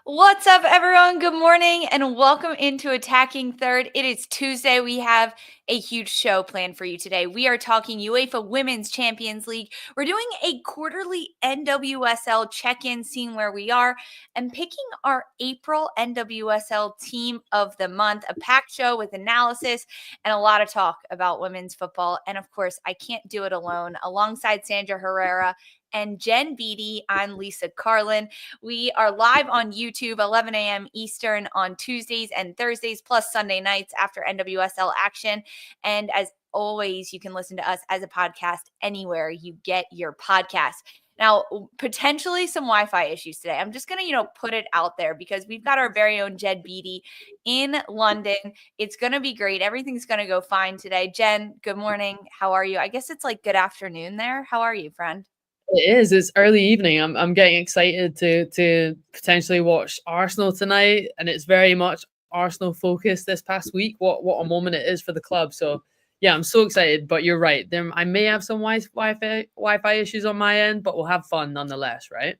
What's up, everyone? Good morning and welcome into Attacking Third. It is Tuesday. We have a huge show planned for you today. We are talking UEFA Women's Champions League. We're doing a quarterly NWSL check-in, seeing where we are, and picking our April NWSL Team of the Month. A packed show with analysis and a lot of talk about women's football. And of course, I can't do it alone. Alongside Sandra Herrera and Jen Beattie, I'm Lisa Carlin. We are live on YouTube, 11 a.m. Eastern on Tuesdays and Thursdays, plus Sunday nights after NWSL action. And as always, you can listen to us as a podcast anywhere you get your podcast. Now, potentially some Wi-Fi issues today. I'm just going to, put it out there because we've got our very own Jen Beattie in London. It's going to be great. Everything's going to go fine today. Jen, good morning. How are you? I guess it's like good afternoon there. How are you, friend? It is. It's early evening. I'm getting excited to potentially watch Arsenal tonight, and it's very much Arsenal focused this past week. What a moment it is for the club. So yeah, I'm so excited. But you're right. I may have some Wi-Fi issues on my end, but we'll have fun nonetheless, right?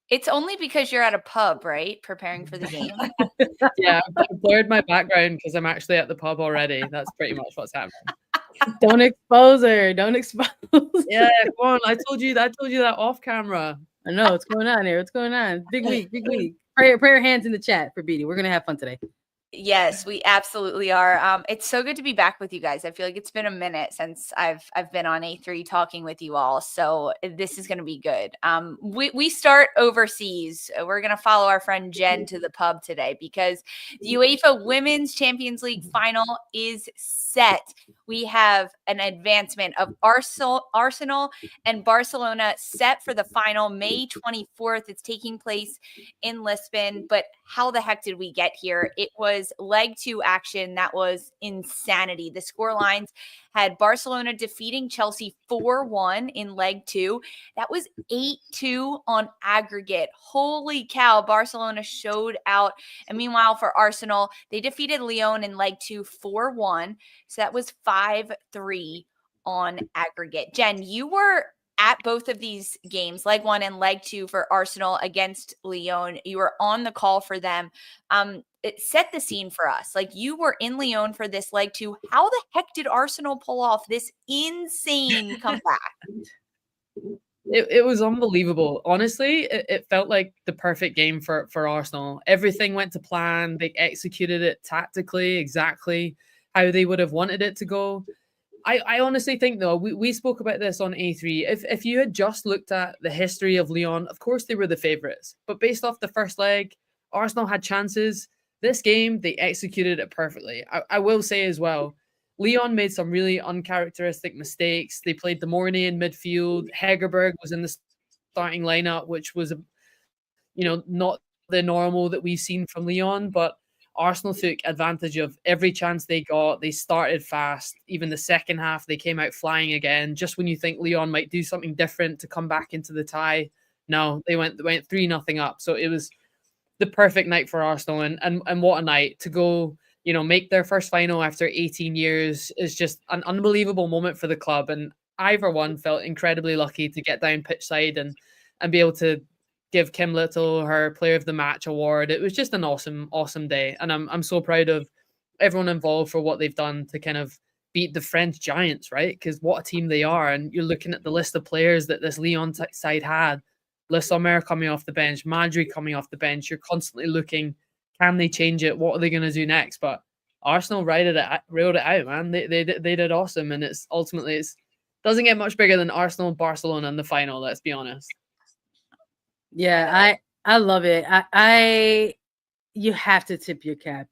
It's only because you're at a pub, right? Preparing for the game. Yeah, I've blurred my background because I'm actually at the pub already. That's pretty much what's happening. Don't expose her. Don't expose. Yeah, come on. I told you that off camera. I know what's going on here. What's going on? Big week. Big week. Prayer hands in the chat for Beattie. We're gonna have fun today. Yes, we absolutely are. It's so good to be back with you guys. I feel like it's been a minute since I've been on A3 talking with you all. So this is going to be good. We start overseas. We're going to follow our friend Jen to the pub today because the UEFA Women's Champions League final is set. We have an advancement of Arsenal and Barcelona set for the final May 24th. It's taking place in Lisbon, but how the heck did we get here? It was leg 2 action that was insanity. The score lines had Barcelona defeating Chelsea 4-1 in leg 2. That was 8-2 on aggregate. Holy cow, Barcelona showed out. And meanwhile, for Arsenal, they defeated Lyon in leg 2 4-1. So that was 5-3 on aggregate. Jen, you were at both of these games, leg 1 and leg 2 for Arsenal against Lyon. You were on the call for them. It set the scene for us. Like, you were in Lyon for this leg 2. How the heck did Arsenal pull off this insane comeback? It was unbelievable. Honestly, it felt like the perfect game for Arsenal. Everything went to plan. They executed it tactically, exactly how they would have wanted it to go. I honestly think, though, we spoke about this on A3. If you had just looked at the history of Lyon, of course they were the favourites. But based off the first leg, Arsenal had chances. This game, they executed it perfectly. I will say as well, Lyon made some really uncharacteristic mistakes. They played the Mornay in midfield. Hegerberg was in the starting lineup, which was, not the normal that we've seen from Lyon. But Arsenal took advantage of every chance they got. They started fast. Even the second half, they came out flying again. Just when you think Lyon might do something different to come back into the tie, no, they went 3-0 up. So it was the perfect night for Arsenal, and what a night to go. Make their first final after 18 years is just an unbelievable moment for the club. And I, for one, felt incredibly lucky to get down pitch side and be able to give Kim Little her Player of the Match award. It was just an awesome, awesome day. And I'm so proud of everyone involved for what they've done to kind of beat the French giants, right? Because what a team they are. And you're looking at the list of players that this Lyon side had. Le Sommer coming off the bench, Madry coming off the bench. You're constantly looking, can they change it? What are they going to do next? But Arsenal railed it out, man. They did awesome. And it's doesn't get much bigger than Arsenal and Barcelona in the final, let's be honest. Yeah, I love it. You have to tip your cap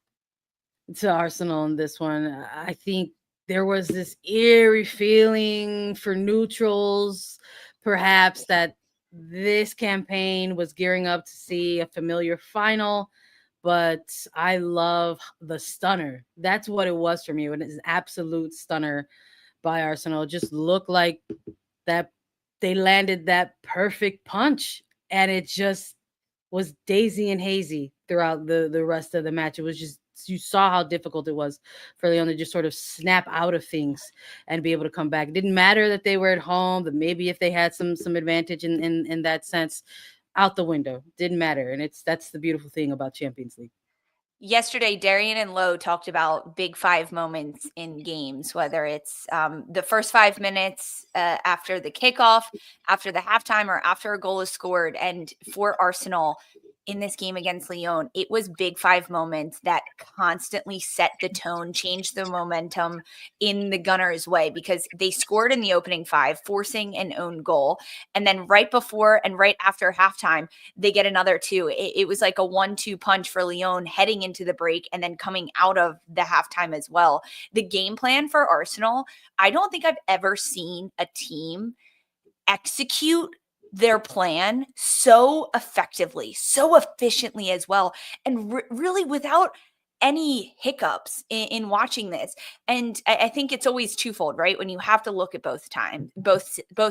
to Arsenal in this one. I think there was this eerie feeling for neutrals, perhaps, that this campaign was gearing up to see a familiar final. But I love the stunner. That's what it was for me. It was an absolute stunner by Arsenal. It just looked like that they landed that perfect punch. And it just was daisy and hazy throughout the rest of the match. It was just, you saw how difficult it was for Lyon to just sort of snap out of things and be able to come back. It didn't matter that they were at home, but maybe if they had some advantage in that sense, out the window. Didn't matter. And that's the beautiful thing about Champions League. Yesterday, Darian and Lowe talked about big five moments in games, whether it's the first 5 minutes after the kickoff, after the halftime, or after a goal is scored. And for Arsenal in this game against Lyon, it was big five moments that constantly set the tone, changed the momentum in the Gunners' way, because they scored in the opening five, forcing an own goal. And then right before and right after halftime, they get another two. It was like a 1-2 punch for Lyon heading into the break and then coming out of the halftime as well. The game plan for Arsenal, I don't think I've ever seen a team execute their plan so effectively, so efficiently as well, and really without any hiccups in watching this. And I think it's always twofold, right? When you have to look at both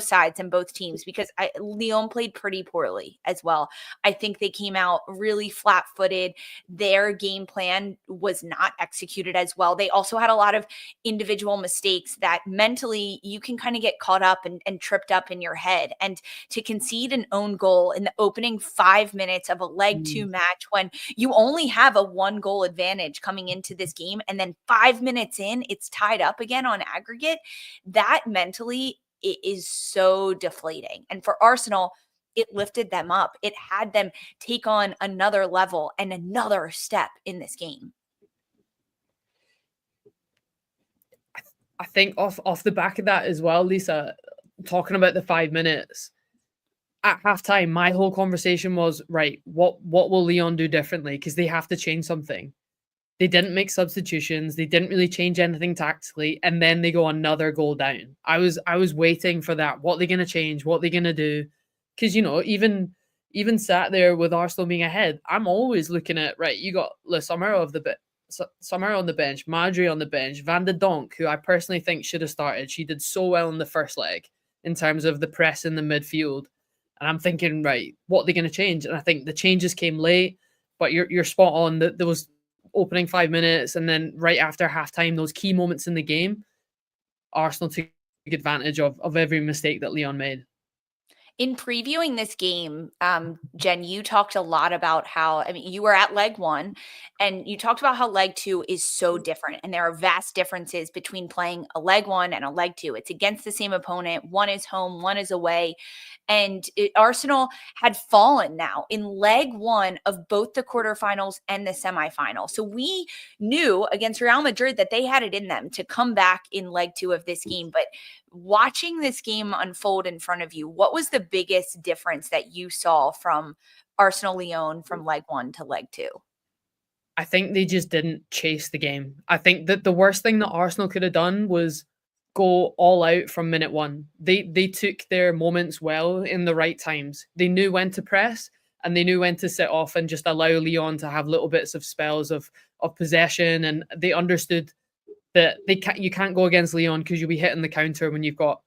sides and both teams, because Lyon played pretty poorly as well. I think they came out really flat-footed. Their game plan was not executed as well. They also had a lot of individual mistakes that mentally you can kind of get caught up and tripped up in your head. And to concede an own goal in the opening 5 minutes of a leg 2 match, when you only have a 1-goal advantage coming into this game, and then 5 minutes in, it's tied up again on aggregate, that mentally it is so deflating. And for Arsenal, it lifted them up. It had them take on another level and another step in this game. I think off the back of that as well, Lisa, talking about the 5 minutes, at halftime, my whole conversation was, right, what will Lyon do differently? Because they have to change something. They didn't make substitutions. They didn't really change anything tactically. And then they go another goal down. I was waiting for that. What are they going to change? What are they going to do? Because, even sat there with Arsenal being ahead, I'm always looking at, right, you got Samara on the bench, Madri on the bench, Van de Donk, who I personally think should have started. She did so well in the first leg in terms of the press in the midfield. And I'm thinking, right, what are they going to change? And I think the changes came late, but you're spot on that there was opening 5 minutes, and then right after halftime, those key moments in the game, Arsenal took advantage of every mistake that Lyon made. In previewing this game, Jen, you talked a lot about how, you were at leg 1, and you talked about how leg 2 is so different. And there are vast differences between playing a leg 1 and a leg 2. It's against the same opponent. One is home, one is away. And Arsenal had fallen now in leg 1 of both the quarterfinals and the semifinal. So we knew against Real Madrid that they had it in them to come back in leg 2 of this game. But watching this game unfold in front of you, what was the biggest difference that you saw from Arsenal Lyon from leg 1 to leg 2? I think they just didn't chase the game. I think that the worst thing that Arsenal could have done was go all out from minute 1. They took their moments well in the right times. They knew when to press, and they knew when to sit off and just allow Lyon to have little bits of spells of possession. And they understood that you can't go against Lyon because you'll be hitting the counter when you've got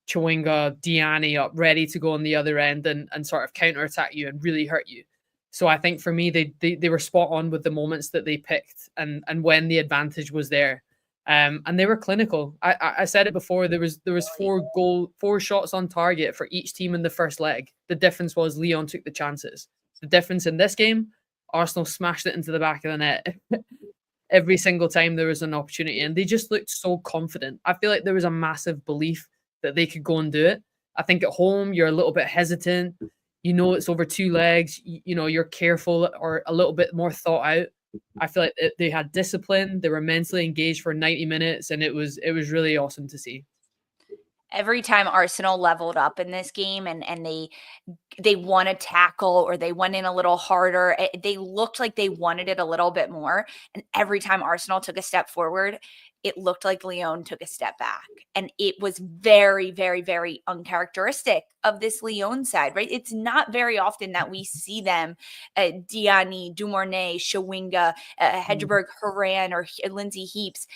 Chawinga, Diani up ready to go on the other end and sort of counterattack you and really hurt you. So I think for me, they were spot on with the moments that they picked and when the advantage was there. And they were clinical. I said it before, there was 4 shots on target for each team in the first leg. The difference was Lyon took the chances. The difference in this game, Arsenal smashed it into the back of the net every single time there was an opportunity, and they just looked so confident. I feel like there was a massive belief that they could go and do it. I think at home you're a little bit hesitant. It's over 2 legs. You're careful or a little bit more thought out. I feel like they had discipline. They were mentally engaged for 90 minutes, and it was really awesome to see. Every time Arsenal leveled up in this game and they won a tackle or they went in a little harder, they looked like they wanted it a little bit more. And every time Arsenal took a step forward, it looked like Lyon took a step back. And it was very, very, very uncharacteristic of this Lyon side, right? It's not very often that we see them, Diani, Dumornay, Chawinga, Hedgeberg, Horan, or Lindsay Heaps,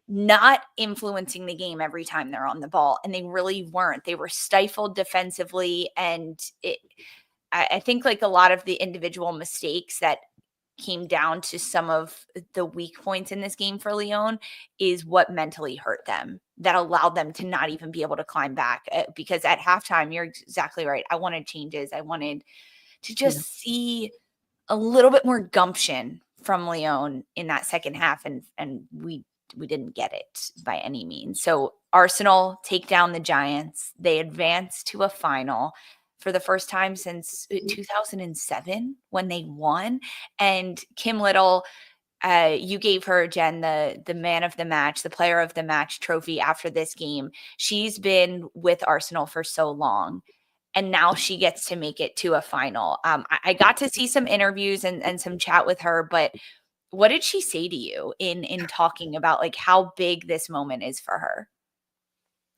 not influencing the game every time they're on the ball. And they really weren't. They were stifled defensively. And I think like a lot of the individual mistakes that came down to some of the weak points in this game for Lyon is what mentally hurt them, that allowed them to not even be able to climb back. Because at halftime, you're exactly right. I wanted changes. I wanted to just see a little bit more gumption from Lyon in that second half, and we didn't get it by any means. So Arsenal take down the Giants. They advance to a final for the first time since 2007 when they won. And Kim Little, you gave her, Jen, the man of the match, the player of the match trophy after this game. She's been with Arsenal for so long, and now she gets to make it to a final. I got to see some interviews and some chat with her, but what did she say to you in talking about like how big this moment is for her?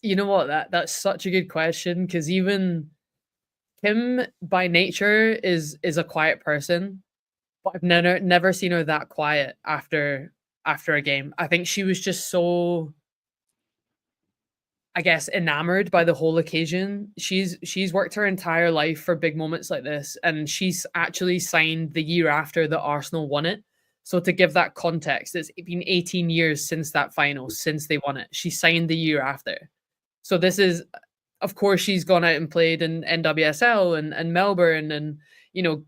You know what? That's such a good question, because even Kim by nature is a quiet person, but I've never seen her that quiet after a game. I think she was just so, I guess, enamored by the whole occasion. She's worked her entire life for big moments like this, and she's actually signed the year after the Arsenal won it. So to give that context, it's been 18 years since that final, since they won it. She signed the year after. So this is, of course, she's gone out and played in NWSL and Melbourne and,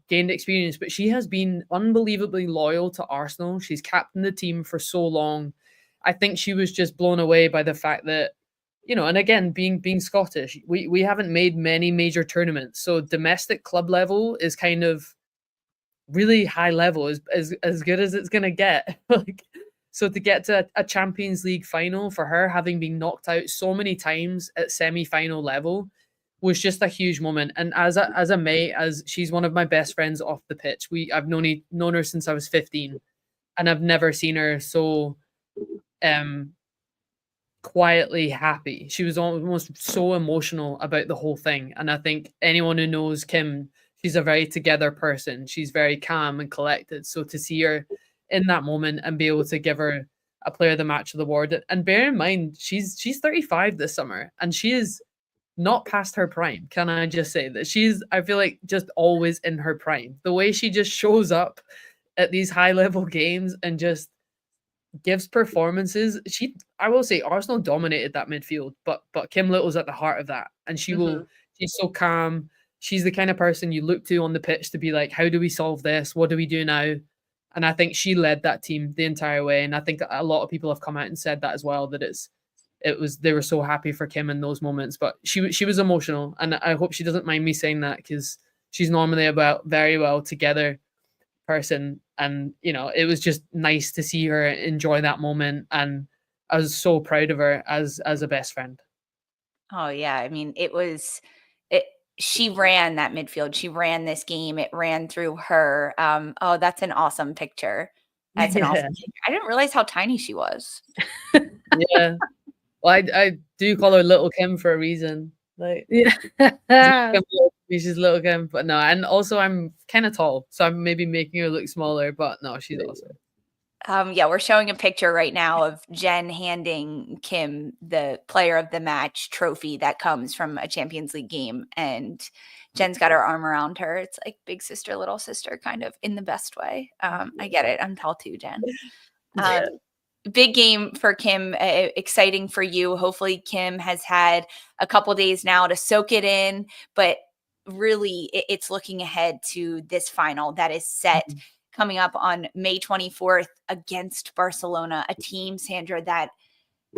gained experience, but she has been unbelievably loyal to Arsenal. She's captained the team for so long. I think she was just blown away by the fact that, and again, being Scottish, we haven't made many major tournaments. So domestic club level is kind of really high level, as good as it's going to get. So to get to a Champions League final for her, having been knocked out so many times at semi-final level, was just a huge moment. And as a mate, as she's one of my best friends off the pitch, I've known her since I was 15, and I've never seen her so quietly happy. She was almost so emotional about the whole thing. And I think anyone who knows Kim, she's a very together person. She's very calm and collected. So to see her in that moment and be able to give her a player of the match award, and bear in mind, she's 35 this summer, and she is not past her prime. Can I just say that I feel like, just always in her prime. The way she just shows up at these high level games and just gives performances. I will say, Arsenal dominated that midfield, but Kim Little's at the heart of that, and she's so calm. She's the kind of person you look to on the pitch to be like, how do we solve this? What do we do now? And I think she led that team the entire way. And I think a lot of people have come out and said that as well, that they were so happy for Kim in those moments. But she was emotional, and I hope she doesn't mind me saying that, because she's normally about very well together person. And it was just nice to see her enjoy that moment, and I was so proud of her as a best friend. Oh yeah, I mean, she ran that midfield. She ran this game. It ran through her. Oh, that's an awesome picture. That's an awesome picture. I didn't realize how tiny she was. Yeah. Well, I do call her Little Kim for a reason. Like, she's Little Kim, but no. And also, I'm kind of tall, so I'm maybe making her look smaller. But no, she's awesome. Yeah, we're showing a picture right now of Jen handing Kim the player of the match trophy that comes from a Champions League game. And Jen's got her arm around her. It's like big sister, little sister, kind of, in the best way. I get it. I'm tall too, Jen. Big game for Kim. Exciting for you. Hopefully Kim has had a couple days now to soak it in. But really, it's looking ahead to this final that is set coming up on May 24th against Barcelona, a team, Sandra, that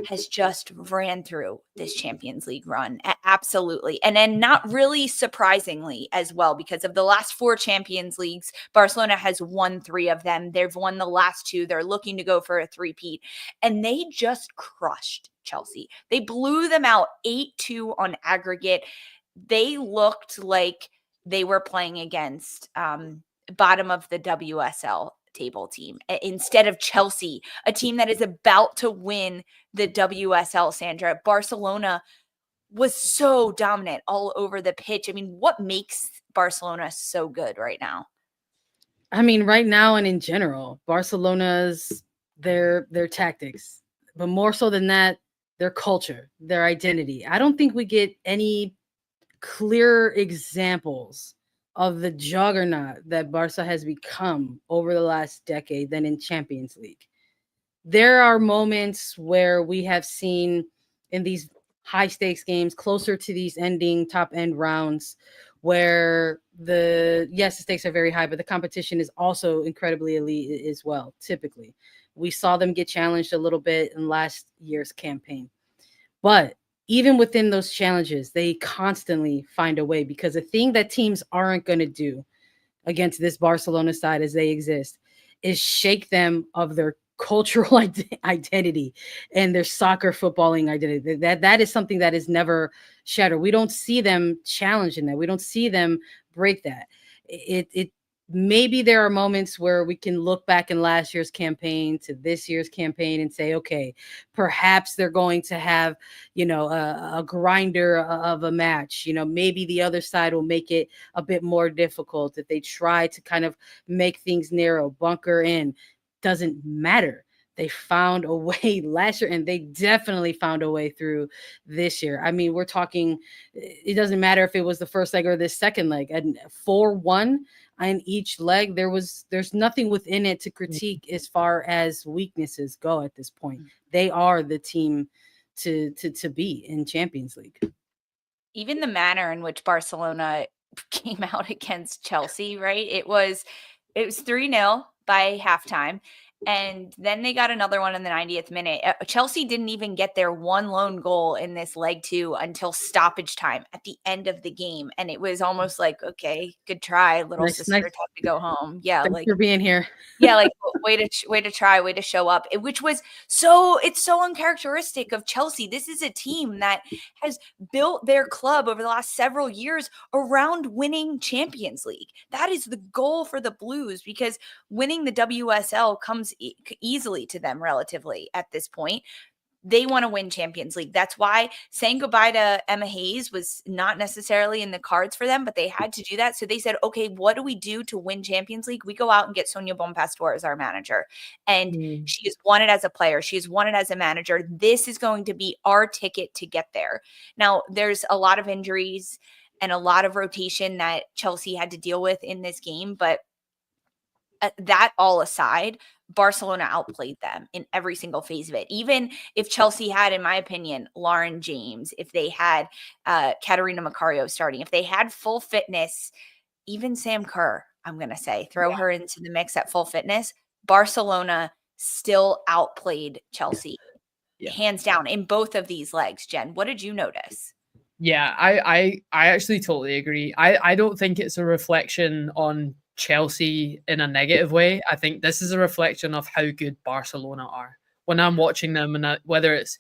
has just ran through this Champions League run. Absolutely. And then not really surprisingly as well, because of the last 4 Champions Leagues, Barcelona has won 3 of them. They've won the last 2. They're looking to go for a 3-peat. And they just crushed Chelsea. They blew them out 8-2 on aggregate. They looked like they were playing against bottom of the WSL table team instead of Chelsea, a team that is about to win the WSL. Sandra, Barcelona was so dominant all over the pitch. I mean, what makes Barcelona so good right now? I mean, right now and in general, Barcelona's their tactics, but more so than that, their culture, their identity. I don't think we get any clearer examples of the juggernaut that Barca has become over the last decade than in Champions League. There are moments where we have seen in these high stakes games, closer to these top end rounds, where the stakes are very high, but the competition is also incredibly elite as well. Typically, we saw them get challenged a little bit in last year's campaign, but even within those challenges, they constantly find a way, because the thing that teams aren't going to do against this Barcelona side as they exist is shake them of their cultural identity and their soccer footballing identity. That is something that is never shattered. We don't see them challenging that. We don't see them break that. It maybe there are moments where we can look back in last year's campaign to this year's campaign and say, okay, perhaps they're going to have, a grinder of a match. Maybe the other side will make it a bit more difficult if they try to kind of make things narrow, bunker in. Doesn't matter. They found a way last year, and they definitely found a way through this year. I mean, we're talking, it doesn't matter if it was the first leg or the second leg. And 4-1 on each leg, there's nothing within it to critique as far as weaknesses go at this point. They are the team to beat in Champions League. Even the manner in which Barcelona came out against Chelsea, right? It was 3-0 by halftime. And then they got another one in the 90th minute. Chelsea didn't even get their one lone goal in this leg 2 until stoppage time at the end of the game. And it was almost like, okay, good try, little sister, time to go home. Yeah. Thanks for being here. Yeah. Like way to try, way to show up, which was it's so uncharacteristic of Chelsea. This is a team that has built their club over the last several years around winning Champions League. That is the goal for the Blues, because winning the WSL comes easily to them relatively at this point. They want to win Champions League. That's why saying goodbye to Emma Hayes was not necessarily in the cards for them, but they had to do that. So they said, okay, what do we do to win Champions League? We go out and get Sonia Bonpastor as our manager. And she has won it as a player. She has won it as a manager. This is going to be our ticket to get there. Now, there's a lot of injuries and a lot of rotation that Chelsea had to deal with in this game, but that all aside, Barcelona outplayed them in every single phase of it. Even if Chelsea had, in my opinion, Lauren James, if they had Katerina Macario starting, if they had full fitness, even Sam Kerr, I'm going to say, throw her into the mix at full fitness, Barcelona still outplayed Chelsea hands down in both of these legs. Jen, what did you notice? Yeah, I actually totally agree. I don't think it's a reflection on Chelsea in a negative way. I think this is a reflection of how good Barcelona are. When I'm watching them, and whether it's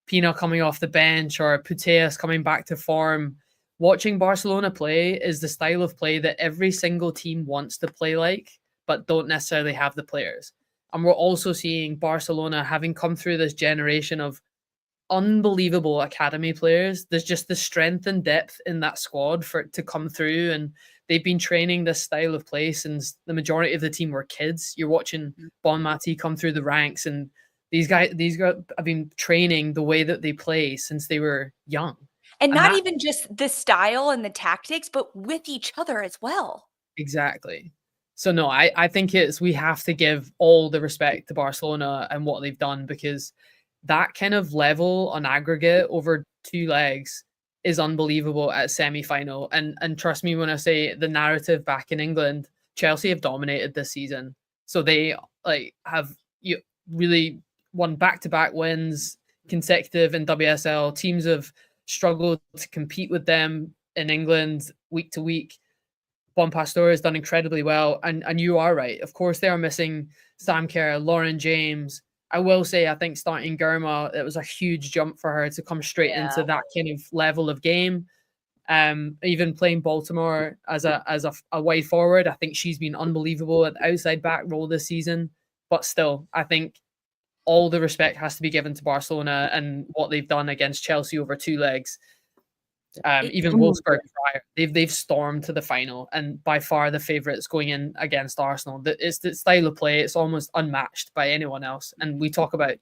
Pina coming off the bench or Putellas coming back to form, watching Barcelona play is the style of play that every single team wants to play like, but don't necessarily have the players. And we're also seeing Barcelona having come through this generation of unbelievable academy players. There's just the strength and depth in that squad for it to come through, and they've been training this style of play since the majority of the team were kids. You're watching Bon Mati come through the ranks, and these guys have been training the way that they play since they were young. And not even just the style and the tactics, but with each other as well. Exactly. So no, I think we have to give all the respect to Barcelona and what they've done, because that kind of level on aggregate over 2 legs is unbelievable at semi-final. And trust me when I say the narrative back in England, Chelsea have dominated this season. So they have really won back-to-back wins consecutive in WSL. Teams have struggled to compete with them in England week to week. Bonpastor has done incredibly well. And you are right. Of course, they are missing Sam Kerr, Lauren James. I will say, I think starting Germa, it was a huge jump for her to come straight into that kind of level of game. Even playing Baltimore as a wide forward, I think she's been unbelievable at the outside back role this season. But still, I think all the respect has to be given to Barcelona and what they've done against Chelsea over 2 legs. Even Wolfsburg prior, they've stormed to the final, and by far the favourites going in against Arsenal. It's the style of play; it's almost unmatched by anyone else. And we talk about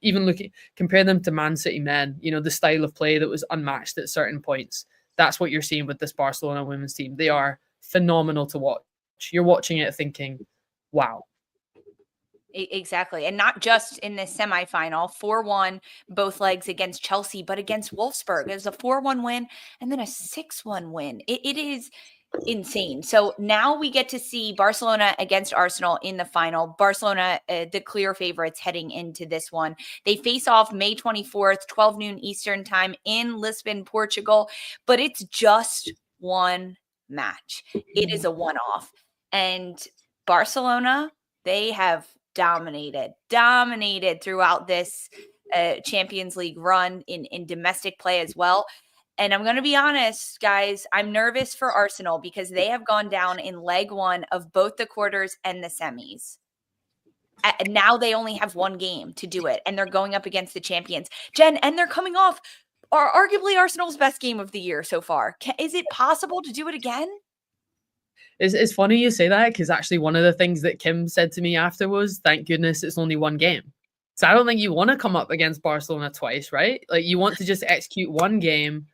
compare them to Man City men. The style of play that was unmatched at certain points. That's what you're seeing with this Barcelona women's team. They are phenomenal to watch. You're watching it thinking, "Wow." Exactly. And not just in this semifinal, 4-1, both legs against Chelsea, but against Wolfsburg. It was a 4-1 win and then a 6-1 win. It is insane. So now we get to see Barcelona against Arsenal in the final. Barcelona, the clear favorites heading into this one. They face off May 24th, 12 noon Eastern time in Lisbon, Portugal, but it's just one match. It is a one-off. And Barcelona, they have dominated throughout this Champions League run in domestic play as well. And I'm going to be honest, guys, I'm nervous for Arsenal because they have gone down in leg one of both the quarters and the semis. And now they only have one game to do it, and they're going up against the champions. Jen, and they're coming off arguably Arsenal's best game of the year so far. Is it possible to do it again? It's funny you say that, because actually one of the things that Kim said to me after was, thank goodness it's only one game. So I don't think you want to come up against Barcelona twice, right? Like, you want to just execute one game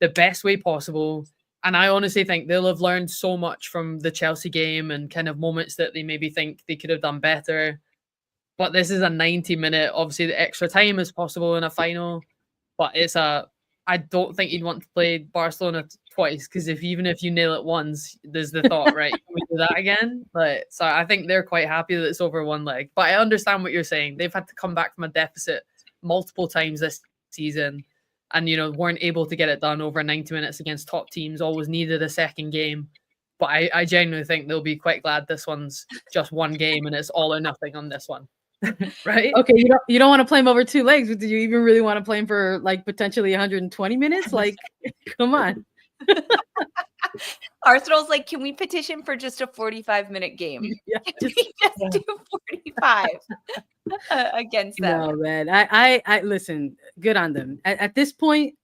the best way possible. And I honestly think they'll have learned so much from the Chelsea game and kind of moments that they maybe think they could have done better. But this is a 90-minute, obviously the extra time is possible in a final, but I don't think you'd want to play Barcelona twice, because even if you nail it once, there's the thought, right, can we do that again? So I think they're quite happy that it's over one leg. But I understand what you're saying. They've had to come back from a deficit multiple times this season, and weren't able to get it done over 90 minutes against top teams. Always needed a second game. But I genuinely think they'll be quite glad this one's just one game and it's all or nothing on this one. Right? Okay, you don't want to play him over two legs, but do you even really want to play him for like potentially 120 minutes? Like, come on. Arsenal's like, can we petition for just a 45-minute game? Yeah, can we just do 45 against them? No, man. I listen. Good on them. At this point,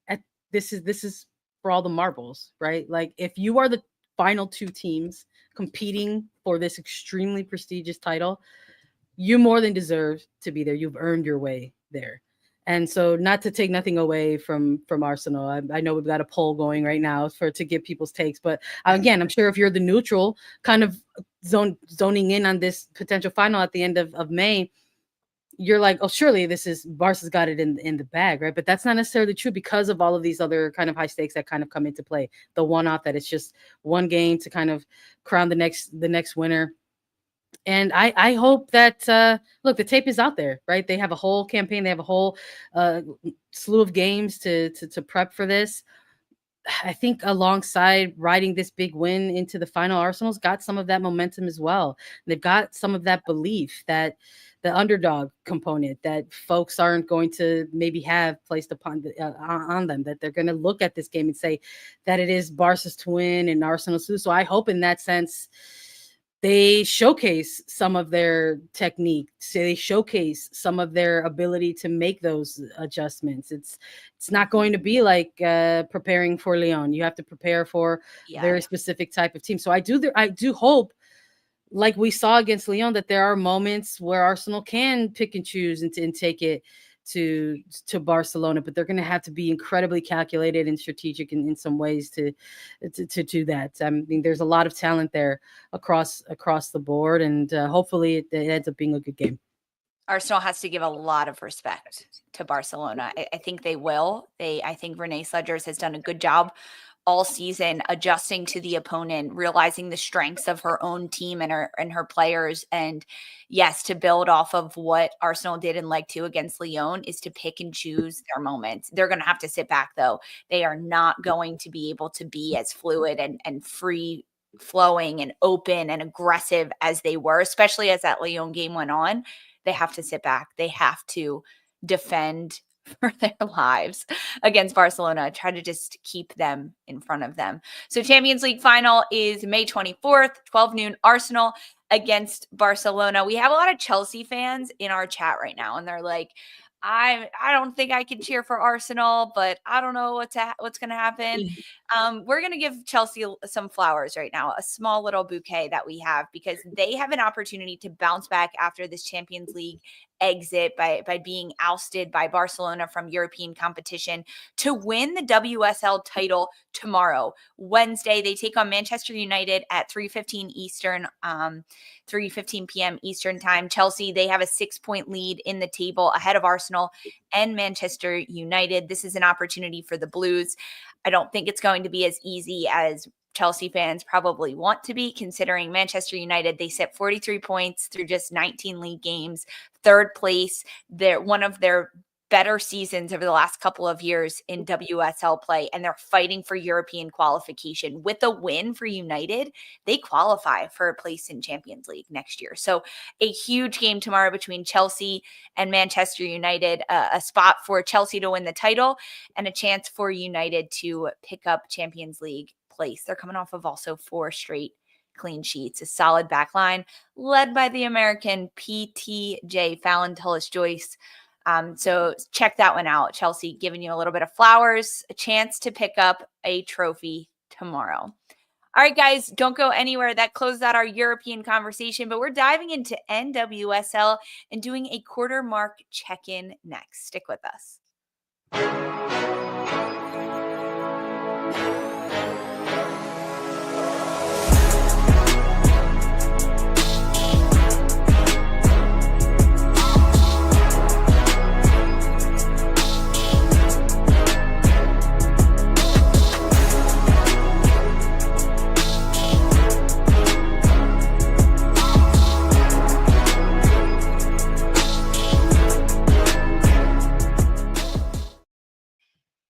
this is for all the marbles, right? Like, if you are the final two teams competing for this extremely prestigious title, you more than deserve to be there. You've earned your way there. And so, not to take nothing away from Arsenal, I know we've got a poll going right now to get people's takes, but again, I'm sure if you're the neutral kind of zoning in on this potential final at the end of May, you're like, oh, surely this is Barca's got it in the bag, right? But that's not necessarily true because of all of these other kind of high stakes that kind of come into play. The one-off, that it's just one game to kind of crown the next winner. And I hope that, look, the tape is out there, right? They have a whole campaign. They have a whole slew of games to prep for this. I think alongside riding this big win into the final, Arsenal's got some of that momentum as well. They've got some of that belief, that the underdog component that folks aren't going to maybe have placed upon on them, that they're going to look at this game and say that it is Barca's to win and Arsenal's to lose. So I hope in that sense, they showcase some of their technique. So they showcase some of their ability to make those adjustments. It's not going to be like preparing for Lyon. You have to prepare for a very specific type of team. So I do hope, like we saw against Lyon, that there are moments where Arsenal can pick and choose and take it to Barcelona, but they're going to have to be incredibly calculated and strategic in some ways to do that. I mean, there's a lot of talent there across the board, and hopefully it ends up being a good game. Arsenal has to give a lot of respect to Barcelona. I think they will. I think Renee Sledgers has done a good job all season adjusting to the opponent, realizing the strengths of her own team and her players. And yes, to build off of what Arsenal did in leg 2 against Lyon is to pick and choose their moments. They're going to have to sit back, though. They are not going to be able to be as fluid and free flowing and open and aggressive as they were, especially as that Lyon game went on. They have to sit back. They have to defend for their lives against Barcelona, try to just keep them in front of them. So Champions League final is May 24th, 12 noon, Arsenal against Barcelona. We have a lot of Chelsea fans in our chat right now, and they're like, I don't think I can cheer for Arsenal, but I don't know what's going to happen. We're going to give Chelsea some flowers right now, a small little bouquet that we have, because they have an opportunity to bounce back after this Champions League exit by being ousted by Barcelona from European competition to win the WSL title tomorrow. Wednesday, they take on Manchester United at 3:15 Eastern, 3:15 p.m. Eastern time. Chelsea, they have a 6-point lead in the table ahead of Arsenal and Manchester United. This is an opportunity for the Blues. I don't think it's going to be as easy as Chelsea fans probably want to be, considering Manchester United, they sit 43 points through just 19 league games, third place. They're one of their better seasons over the last couple of years in WSL play, and they're fighting for European qualification. With a win for United, they qualify for a place in Champions League next year. So a huge game tomorrow between Chelsea and Manchester United, a spot for Chelsea to win the title and a chance for United to pick up Champions League place. They're coming off of also 4 straight clean sheets, a solid back line led by the American PTJ Fallon Tullis-Joyce. So check that one out. Chelsea giving you a little bit of flowers, a chance to pick up a trophy tomorrow. All right, guys, don't go anywhere. That closed out our European conversation, but we're diving into NWSL and doing a quarter-mark check-in next. Stick with us.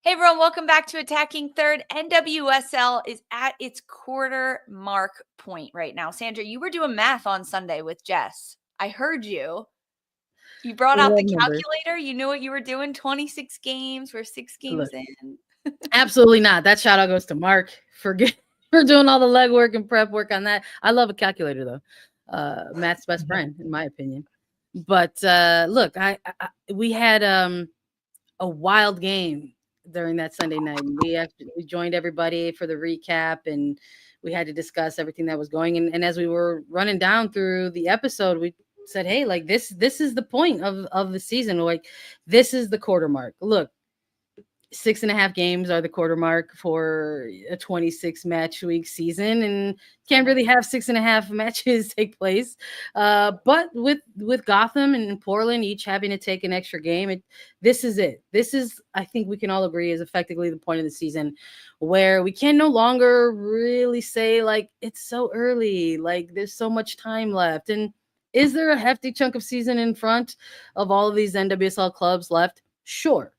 Hey everyone, welcome back to Attacking Third. NWSL is at its quarter mark point right now. Sandra, you were doing math on Sunday with Jess. I heard you. You brought out the calculator. You knew what you were doing. 26 games. We're 6 games in. Absolutely not. That shout out goes to Mark for doing all the legwork and prep work on that. I love a calculator though. Math's best friend, in my opinion. But look, we had a wild game during that Sunday night. We joined everybody for the recap, and we had to discuss everything that was going. And as we were running down through the episode, we said, hey, like this is the point of the season. Like, this is the quarter mark. Look, 6.5 games are the quarter mark for a 26 match week season, and can't really have 6.5 matches take place. But with Gotham and Portland each having to take an extra game, this is it. This is, I think we can all agree, is effectively the point of the season where we can no longer really say like it's so early, like there's so much time left. And is there a hefty chunk of season in front of all of these NWSL clubs left? Sure.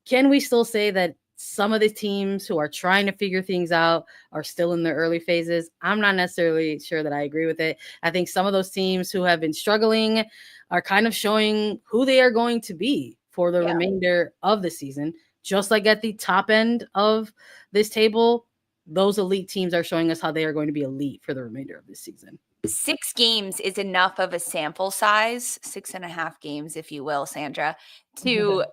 Can we still say that some of the teams who are trying to figure things out are still in their early phases? I'm not necessarily sure that I agree with it. I think some of those teams who have been struggling are kind of showing who they are going to be for the remainder of the season. Just like at the top end of this table, those elite teams are showing us how they are going to be elite for the remainder of this season. 6 games is enough of a sample size, 6.5 games, if you will, Sandra, to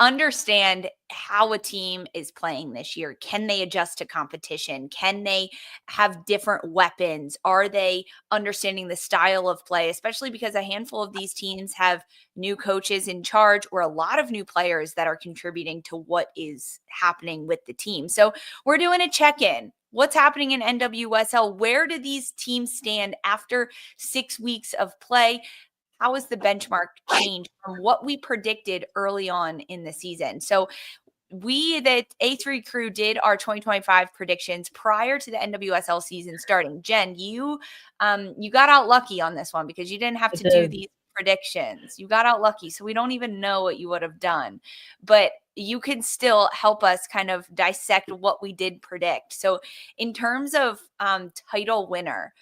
understand how a team is playing this year. Can they adjust to competition? Can they have different weapons? Are they understanding the style of play, especially because a handful of these teams have new coaches in charge or a lot of new players that are contributing to what is happening with the team. So we're doing a check-in. What's happening in NWSL? Where do these teams stand after 6 weeks of play? How has the benchmark changed from what we predicted early on in the season? So the A3 crew did our 2025 predictions prior to the NWSL season starting. Jen, you got out lucky on this one because you didn't have to do these predictions. You got out lucky, so we don't even know what you would have done. But you can still help us kind of dissect what we did predict. So in terms of title winner,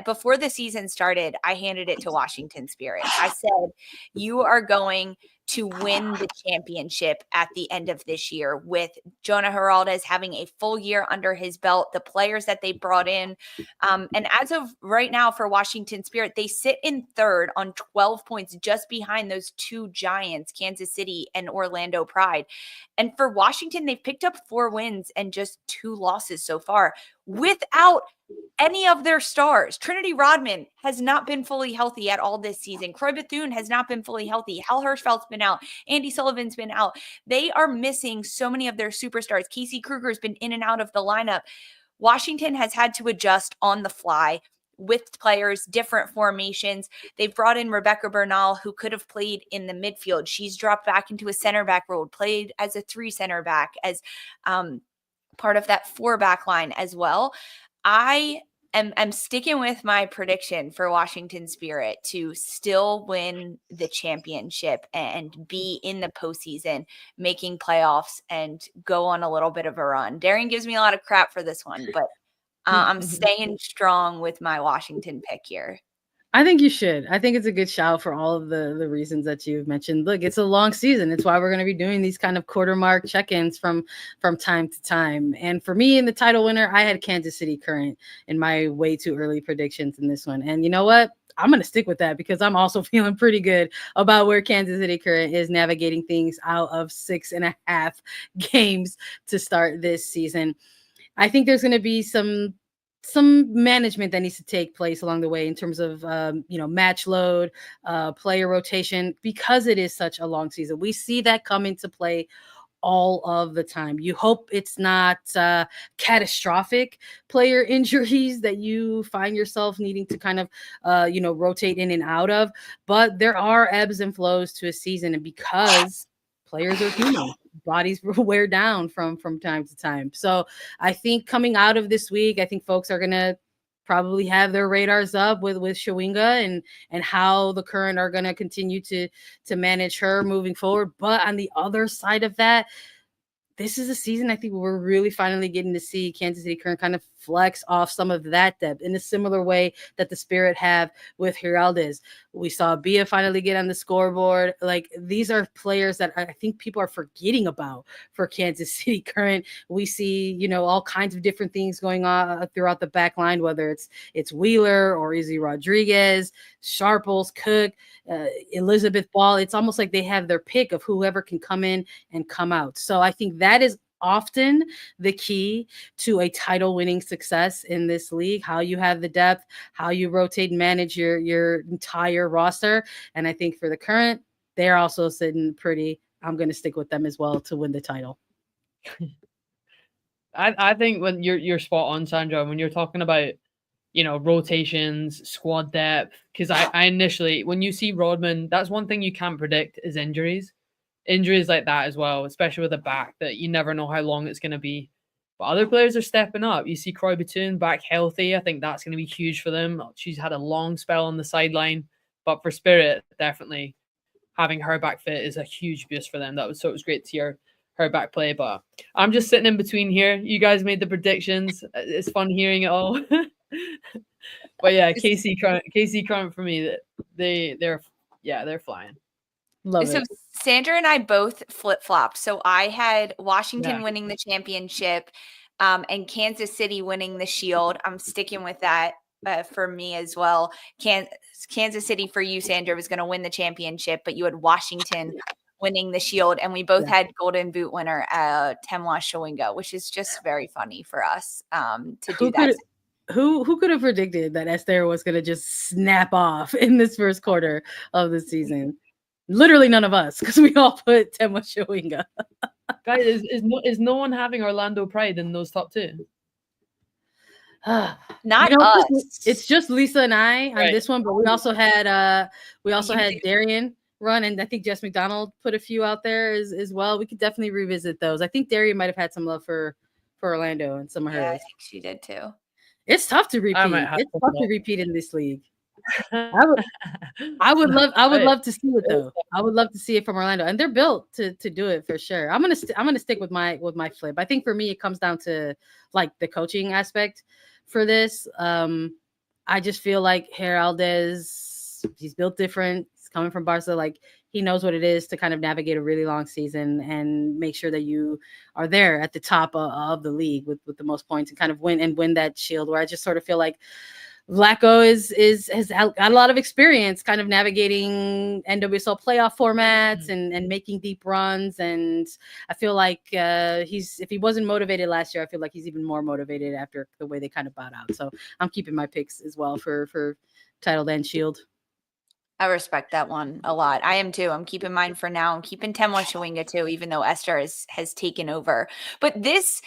before the season started, I handed it to Washington Spirit. I said, you are going to win the championship at the end of this year with Jonah Herraldes having a full year under his belt, the players that they brought in. And as of right now for Washington Spirit, they sit in third on 12 points, just behind those 2 giants, Kansas City and Orlando Pride. And for Washington, they've picked up 4 wins and just 2 losses so far without any of their stars. Trinity Rodman has not been fully healthy at all this season. Croy Bethune has not been fully healthy. Hal Hirschfeld's been out. Andy Sullivan's been out. They are missing so many of their superstars. Casey Kruger's been in and out of the lineup. Washington has had to adjust on the fly with players, different formations. They've brought in Rebecca Bernal, who could have played in the midfield. She's dropped back into a center back role, played as a 3 center back, as part of that 4 back line as well. I'm sticking with my prediction for Washington Spirit to still win the championship and be in the postseason, making playoffs and go on a little bit of a run. Darian gives me a lot of crap for this one, but I'm staying strong with my Washington pick here. I think you should. I think it's a good shout for all of the reasons that you've mentioned. Look, it's a long season. It's why we're going to be doing these kind of quarter-mark check-ins from time to time. And for me, in the title winner, I had Kansas City Current in my way too early predictions in this one. And you know what? I'm going to stick with that because I'm also feeling pretty good about where Kansas City Current is navigating things out of 6.5 games to start this season. I think there's going to be some management that needs to take place along the way in terms of match load, player rotation, because it is such a long season. We see that come into play all of the time. You hope it's not catastrophic player injuries that you find yourself needing to kind of rotate in and out of, but there are ebbs and flows to a season, and because players are human, bodies wear down from time to time. So I think coming out of this week, I think folks are going to probably have their radars up with Shawinga and how the Current are going to continue to manage her moving forward. But on the other side of that, this is a season I think we're really finally getting to see Kansas City Current kind of flex off some of that depth in a similar way that the Spirit have with Giraldez. We saw Bia finally get on the scoreboard. Like, these are players that I think people are forgetting about for Kansas City Current. We see, all kinds of different things going on throughout the back line, whether it's Wheeler or Izzy Rodriguez, Sharples, Cook, Elizabeth Ball. It's almost like they have their pick of whoever can come in and come out. So I think that is often the key to a title winning success in this league, how you have the depth, how you rotate and manage your entire roster. And I think for the Current, they're also sitting pretty. I'm going to stick with them as well to win the title. I think when you're spot on, Sandra, when you're talking about rotations, squad depth, because I initially, when you see Rodman, that's one thing you can't predict is injuries like that as well, especially with a back that you never know how long it's going to be. But other players are stepping up. You see Croy Batoon back healthy. I think that's going to be huge for them. She's had a long spell on the sideline, but for Spirit, definitely having her back fit is a huge boost for them. It was great to hear her back play. But I'm just sitting in between here. You guys made the predictions. It's fun hearing it all. But yeah, KC Current for me, they're flying. Love so it. Sandra and I both flip-flopped. So I had Washington winning the championship and Kansas City winning the Shield. I'm sticking with that for me as well. Kansas City for you, Sandra, was going to win the championship, but you had Washington winning the Shield, and we both had Golden Boot winner Temwa Shawinga, which is just very funny for us to do that. Who could have predicted that Esther was going to just snap off in this first quarter of the season? Literally none of us, because we all put Temwa Shawinga. Guys, is no one having Orlando Pride in those top two? Not us. It's just Lisa and I on this one, but we also had Darian run, and I think Jess McDonald put a few out there as well. We could definitely revisit those. I think Darian might have had some love for Orlando and some of hers. I think she did too. It's tough to repeat. It's tough to repeat in this league. I would love to see it though. I would love to see it from Orlando, and they're built to do it for sure. I'm gonna stick with my flip. I think for me it comes down to like the coaching aspect for this. I just feel like Giraldez, he's built different. He's coming from Barca, like he knows what it is to kind of navigate a really long season and make sure that you are there at the top of the league with the most points and kind of win that Shield. Where I just sort of feel like Vlaco has got a lot of experience kind of navigating NWSL playoff formats and making deep runs. And I feel like if he wasn't motivated last year, I feel like he's even more motivated after the way they kind of bowed out. So I'm keeping my picks as well for title and Shield. I respect that one a lot. I am too. I'm keeping mine for now. I'm keeping Temwa Shawinga too, even though Esther has taken over. But this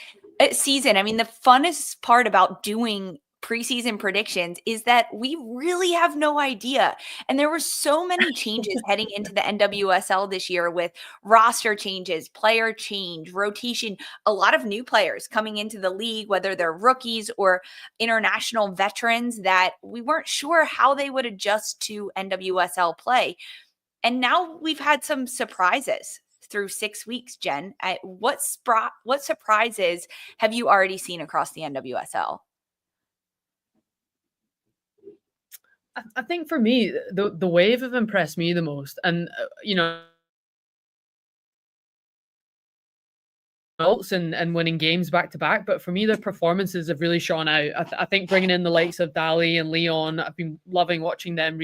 season, I mean, the funnest part about doing preseason predictions is that we really have no idea. And there were so many changes heading into the NWSL this year, with roster changes, player change, rotation, a lot of new players coming into the league, whether they're rookies or international veterans, that we weren't sure how they would adjust to NWSL play. And now we've had some surprises through 6 weeks, Jen. What surprises have you already seen across the NWSL? I think for me, the wave have impressed me the most, and and winning games back to back. But for me, the performances have really shone out. I think bringing in the likes of Dali and Lyon, I've been loving watching them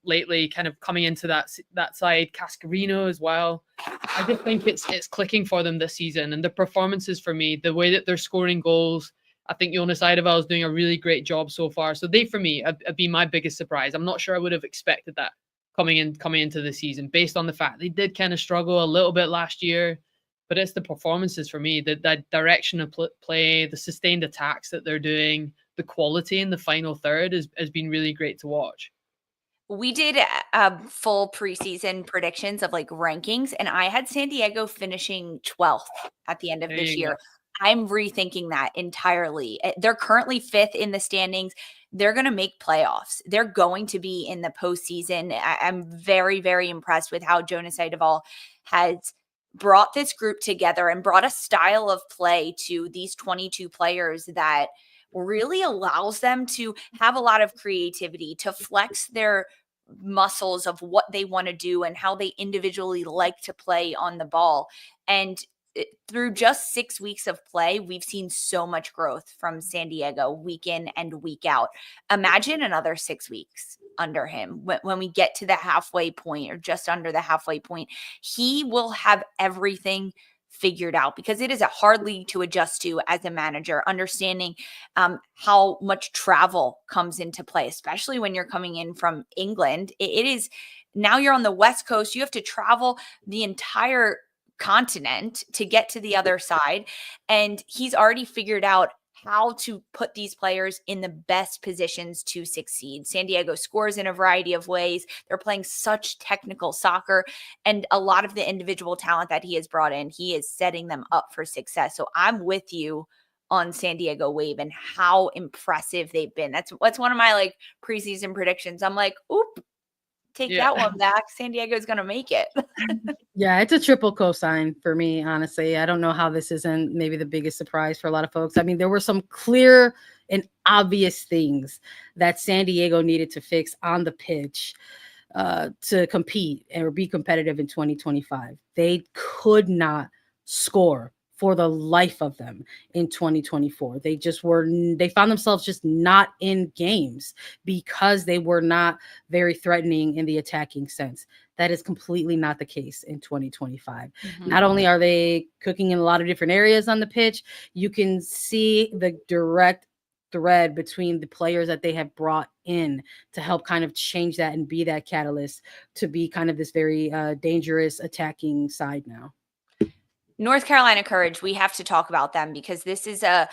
lately, kind of coming into that side. Cascarino as well. I just think it's clicking for them this season, and the performances for me, the way that they're scoring goals. I think Jonas Eidevall is doing a really great job so far. So they, for me, have been my biggest surprise. I'm not sure I would have expected that coming into the season, based on the fact they did kind of struggle a little bit last year. But it's the performances for me, that direction of play, the sustained attacks that they're doing, the quality in the final third has been really great to watch. We did full preseason predictions of like rankings, and I had San Diego finishing 12th at the end of this year. I'm rethinking that entirely. They're currently 5th in the standings. They're going to make playoffs. They're going to be in the postseason. I'm very, very impressed with how Jonas Eidevall has brought this group together and brought a style of play to these 22 players that really allows them to have a lot of creativity, to flex their muscles of what they want to do and how they individually like to play on the ball. And through just 6 weeks of play, we've seen so much growth from San Diego week in and week out. Imagine another 6 weeks under him. When we get to the halfway point, or just under the halfway point, he will have everything figured out, because it is a hard league to adjust to as a manager, understanding how much travel comes into play, especially when you're coming in from England. It is, now you're on the West Coast, you have to travel the entire continent to get to the other side. And he's already figured out how to put these players in the best positions to succeed. San Diego scores in a variety of ways. They're playing such technical soccer, and a lot of the individual talent that he has brought in, he is setting them up for success. So I'm with you on San Diego wave and how impressive they've been. That's one of my like preseason predictions. I'm like, oop, take that one back. San Diego's going to make it. Yeah, it's a triple cosign for me, honestly. I don't know how this isn't maybe the biggest surprise for a lot of folks. I mean, there were some clear and obvious things that San Diego needed to fix on the pitch to compete or be competitive in 2025. They could not score for the life of them in 2024. They found themselves just not in games because they were not very threatening in the attacking sense. That is completely not the case in 2025. Mm-hmm. Not only are they cooking in a lot of different areas on the pitch, you can see the direct thread between the players that they have brought in to help kind of change that and be that catalyst to be kind of this very dangerous attacking side now. North Carolina Courage, we have to talk about them, because this is a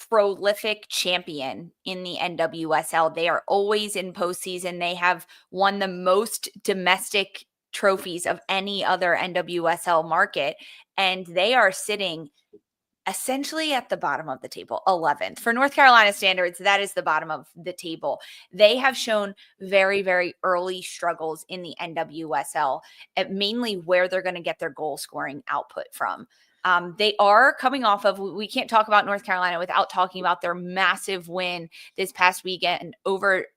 prolific champion in the NWSL. They are always in postseason. They have won the most domestic trophies of any other NWSL market, and they are sitting essentially at the bottom of the table, 11th. For North Carolina standards, that is the bottom of the table. They have shown very, very early struggles in the NWSL, mainly where they're going to get their goal scoring output from. They are coming off of, we can't talk about North Carolina without talking about their massive win this past weekend over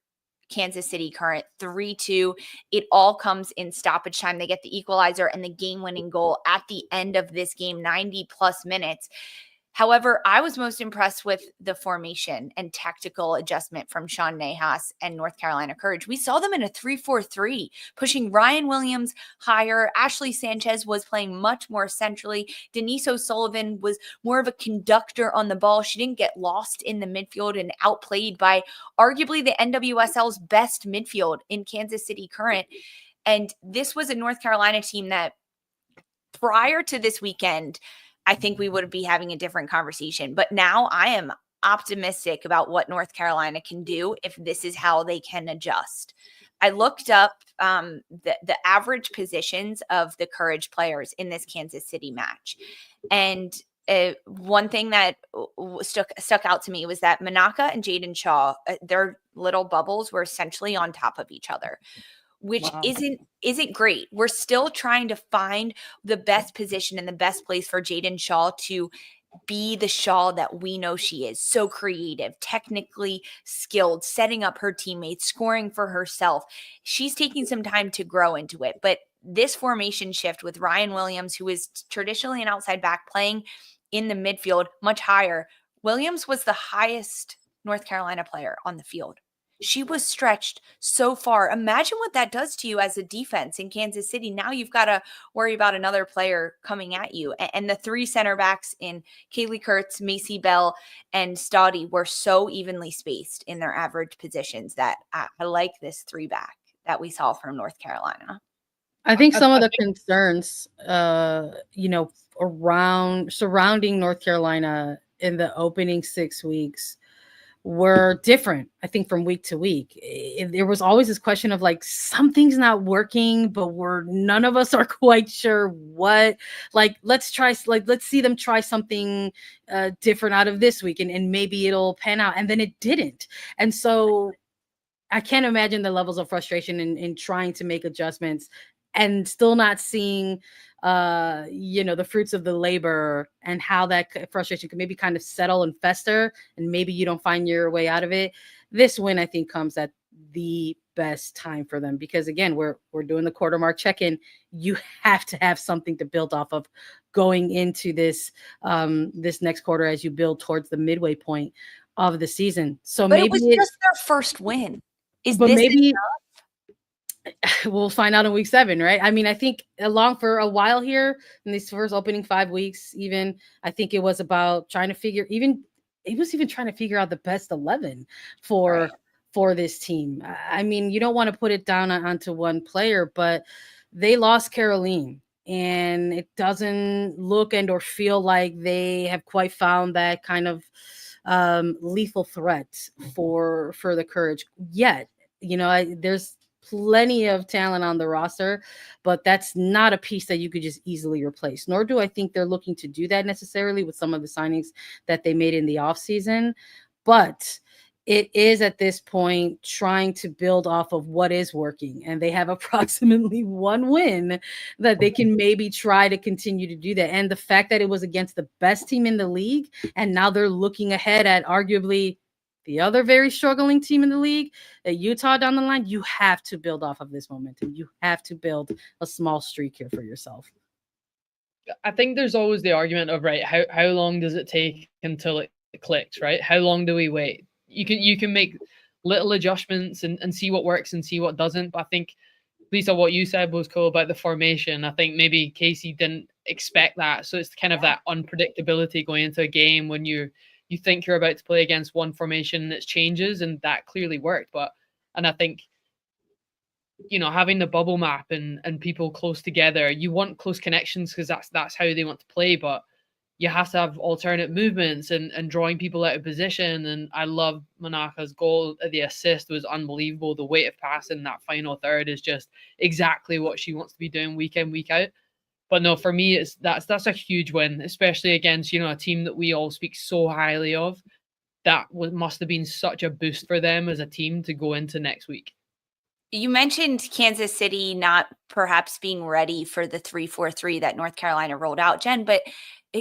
Kansas City Current, 3-2. It all comes in stoppage time. They get the equalizer and the game-winning goal at the end of this game, 90 plus minutes. However, I was most impressed with the formation and tactical adjustment from Sean Nahas and North Carolina Courage. We saw them in a 3-4-3, pushing Ryan Williams higher. Ashley Sanchez was playing much more centrally. Denise O'Sullivan was more of a conductor on the ball. She didn't get lost in the midfield and outplayed by arguably the NWSL's best midfield in Kansas City Current. And this was a North Carolina team that prior to this weekend, I think we would be having a different conversation. But now I am optimistic about what North Carolina can do if this is how they can adjust. I looked up the average positions of the Courage players in this Kansas City match. And one thing that stuck out to me was that Manaka and Jaden Shaw, their little bubbles were essentially on top of each other, which isn't great. We're still trying to find the best position and the best place for Jaden Shaw to be the Shaw that we know she is. So creative, technically skilled, setting up her teammates, scoring for herself. She's taking some time to grow into it. But this formation shift with Ryan Williams, who is traditionally an outside back, playing in the midfield much higher. Williams was the highest North Carolina player on the field. She was stretched so far. Imagine what that does to you as a defense in Kansas City. Now you've got to worry about another player coming at you. And the three center backs in Kaylee Kurtz, Macy Bell, and Stoddy were so evenly spaced in their average positions that I like this three back that we saw from North Carolina. I think some of the concerns, surrounding North Carolina in the opening 6 weeks were different, I think, from week to week. There was always this question of like, something's not working, but none of us are quite sure what. Like, let's see them try something different out of this week, and maybe it'll pan out. And then it didn't. And so I can't imagine the levels of frustration in trying to make adjustments and still not seeing the fruits of the labor, and how that frustration can maybe kind of settle and fester, and maybe you don't find your way out of it. This win, I think, comes at the best time for them, because again, we're doing the Quarter-Mark check-in. You have to have something to build off of going into this this next quarter as you build towards the midway point of the season. So but maybe it was just their first win. We'll find out in week 7, right? I mean, I think along for a while here in these first opening 5 weeks, even I think it was about trying to figure out the best 11 for this team. I mean, you don't want to put it down onto one player, but they lost Caroline, and it doesn't look and or feel like they have quite found that kind of lethal threat for the Courage yet. There's plenty of talent on the roster, but that's not a piece that you could just easily replace. Nor do I think they're looking to do that necessarily with some of the signings that they made in the offseason. But it is at this point trying to build off of what is working. And they have approximately one win that they can maybe try to continue to do that. And the fact that it was against the best team in the league, and now they're looking ahead at arguably the other very struggling team in the league, Utah down the line, you have to build off of this momentum. You have to build a small streak here for yourself. I think there's always the argument of, right, how long does it take until it clicks, right? How long do we wait? You can make little adjustments and see what works and see what doesn't. But I think, Lisa, what you said was cool about the formation. I think maybe Casey didn't expect that. So it's kind of that unpredictability going into a game when you think you're about to play against one formation that changes, and that clearly worked. And I think, having the bubble map and people close together, you want close connections because that's how they want to play, but you have to have alternate movements and drawing people out of position. And I love Manaka's goal. The assist was unbelievable. The weight of pass in that final third is just exactly what she wants to be doing week in, week out. But no, for me, that's a huge win, especially against, a team that we all speak so highly of. That must have been such a boost for them as a team to go into next week. You mentioned Kansas City not perhaps being ready for the 3-4-3 that North Carolina rolled out, Jen, but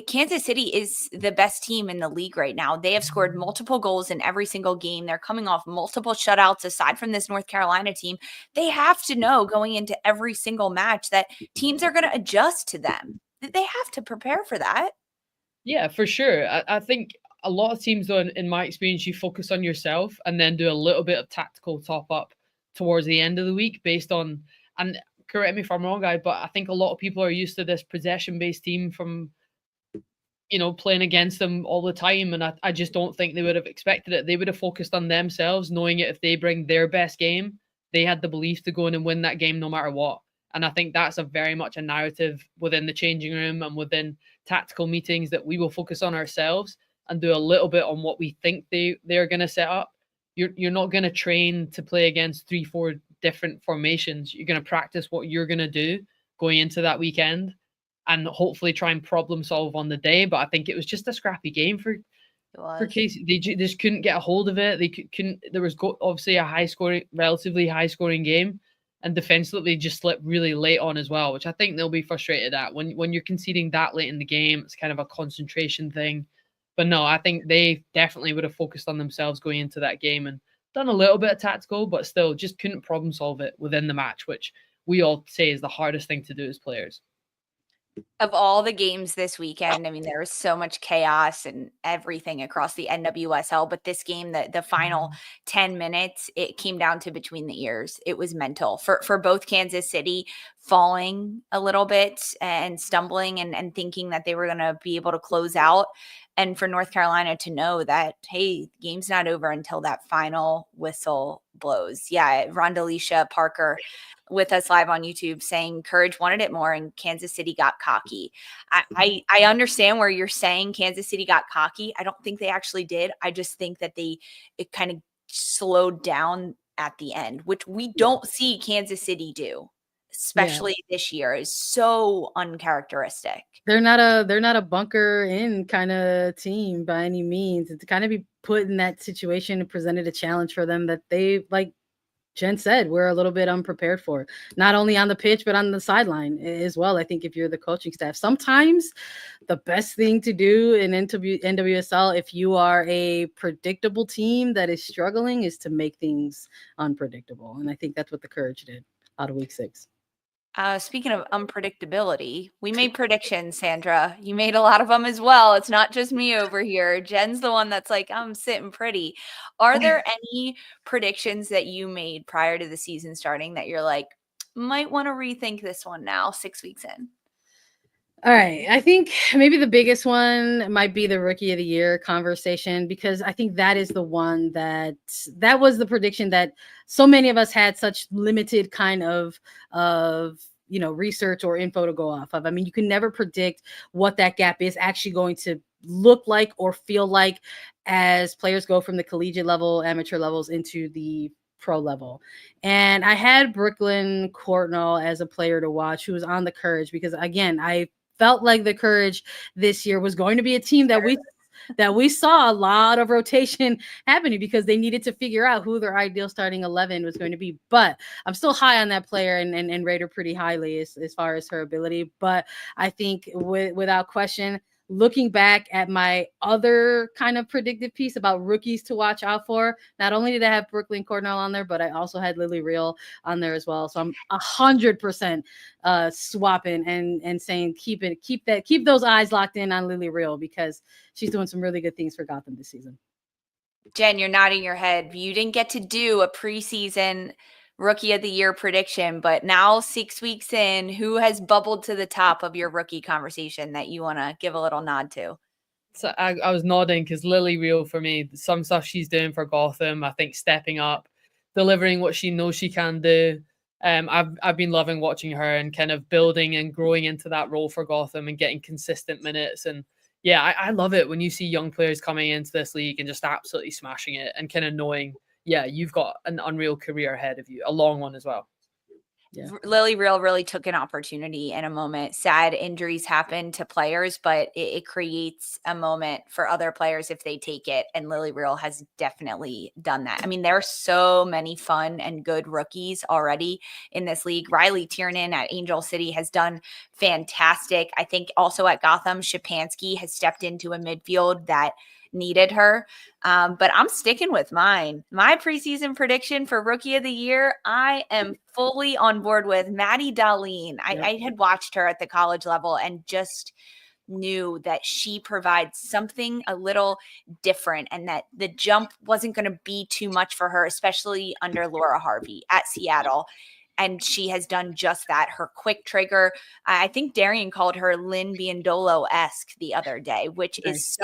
Kansas City is the best team in the league right now. They have scored multiple goals in every single game. They're coming off multiple shutouts aside from this North Carolina team. They have to know going into every single match that teams are going to adjust to them. They have to prepare for that. Yeah, for sure. I think a lot of teams, though, in my experience, you focus on yourself and then do a little bit of tactical top up towards the end of the week based on, and correct me if I'm wrong, guys, but I think a lot of people are used to this possession-based team from, playing against them all the time. And I just don't think they would have expected it. They would have focused on themselves, knowing if they bring their best game, they had the belief to go in and win that game no matter what. And I think that's a very much a narrative within the changing room and within tactical meetings, that we will focus on ourselves. and do a little bit on what we think they're going to set up, you're not going to train to play against 3-4 different formations. You're going to practice what you're going to do going into that weekend and hopefully try and problem solve on the day. But I think it was just a scrappy game for Casey. They just couldn't get a hold of it. They couldn't. There was obviously a relatively high scoring game, and defensively just slipped really late on as well, which I think they'll be frustrated at. When you're conceding that late in the game, it's kind of a concentration thing. But no, I think they definitely would have focused on themselves going into that game and done a little bit of tactical, but still just couldn't problem solve it within the match, which we all say is the hardest thing to do as players. Of all the games this weekend, I mean, there was so much chaos and everything across the NWSL, but this game, the final 10 minutes, it came down to between the ears. It was mental for both Kansas City, falling a little bit and stumbling and thinking that they were going to be able to close out. And for North Carolina to know that, hey, game's not over until that final whistle blows. Yeah, Rondalisha Parker with us live on YouTube saying Courage wanted it more and Kansas City got cocky. I understand where you're saying Kansas City got cocky. I don't think they actually did. I just think that it kind of slowed down at the end, which we don't see Kansas City do, especially this year, is so uncharacteristic. They're not a bunker in kind of team by any means. To kind of be put in that situation and presented a challenge for them that they, like Jen said, we're a little bit unprepared for, not only on the pitch, but on the sideline as well. I think if you're the coaching staff, sometimes the best thing to do in NWSL, if you are a predictable team that is struggling, is to make things unpredictable. And I think that's what the Courage did out of week 6. Speaking of unpredictability, we made predictions, Sandra. You made a lot of them as well. It's not just me over here. Jen's the one that's like, I'm sitting pretty. Are there any predictions that you made prior to the season starting that you're like, might want to rethink this one now, 6 weeks in? All right. I think maybe the biggest one might be the Rookie of the Year conversation, because I think that is the one that was the prediction that so many of us had such limited kind of research or info to go off of. I mean, you can never predict what that gap is actually going to look like or feel like as players go from the collegiate level, amateur levels into the pro level. And I had Brooklyn Courtnall as a player to watch who was on the Courage, because again, I felt like the Courage this year was going to be a team that we saw a lot of rotation happening, because they needed to figure out who their ideal starting 11 was going to be. But I'm still high on that player and rate her pretty highly as far as her ability. But I think without question, looking back at my other kind of predictive piece about rookies to watch out for, not only did I have Brooklyn Courtnall on there, but I also had Lily Real on there as well. So I'm 100% swapping and saying keep those eyes locked in on Lily Real, because she's doing some really good things for Gotham this season. Jen, you're nodding your head. You didn't get to do a preseason Rookie of the Year prediction, but now 6 weeks in, who has bubbled to the top of your rookie conversation that you want to give a little nod to? So I was nodding because Lily Real, for me, some stuff she's doing for Gotham, I think stepping up, delivering what she knows she can do. I've been loving watching her and kind of building and growing into that role for Gotham and getting consistent minutes. And yeah, I love it when you see young players coming into this league and just absolutely smashing it and kind of knowing, yeah, you've got an unreal career ahead of you, a long one as well. Yeah. Lily Real really took an opportunity in a moment. Sad injuries happen to players, but it creates a moment for other players if they take it. And Lily Real has definitely done that. I mean, there are so many fun and good rookies already in this league. Riley Tiernan at Angel City has done fantastic. I think also at Gotham, Shapansky has stepped into a midfield that needed her. But I'm sticking with mine. My preseason prediction for Rookie of the Year, I am fully on board with Maddie Darlene. I had watched her at the college level and just knew that she provides something a little different and that the jump wasn't going to be too much for her, especially under Laura Harvey at Seattle. And she has done just that. Her quick trigger. I think Darian called her Lynn Biondolo-esque the other day, which is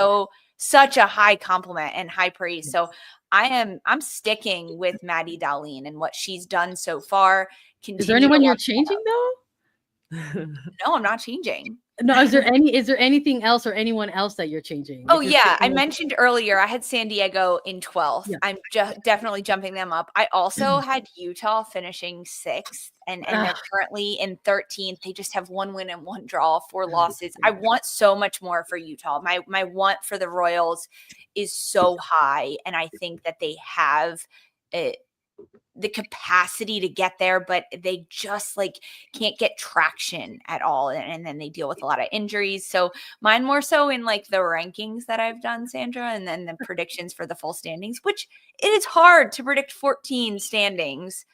such a high compliment and high praise. So I'm sticking with Maddie Darlene and what she's done so far. Is there anyone you're changing though? No, I'm not changing. No, is there anything else or anyone else that you're changing? Oh yeah, I mentioned earlier I had San Diego in 12th. Yeah. I'm definitely jumping them up. I also had Utah finishing 6th, and they're currently in 13th. They just have 1 win and 1 draw, 4 losses. I want so much more for Utah. My want for the Royals is so high, and I think that they have the capacity to get there, but they just like can't get traction at all. And then they deal with a lot of injuries. So mine more so in like the rankings that I've done, Sandra, and then the predictions for the full standings, which it is hard to predict 14 standings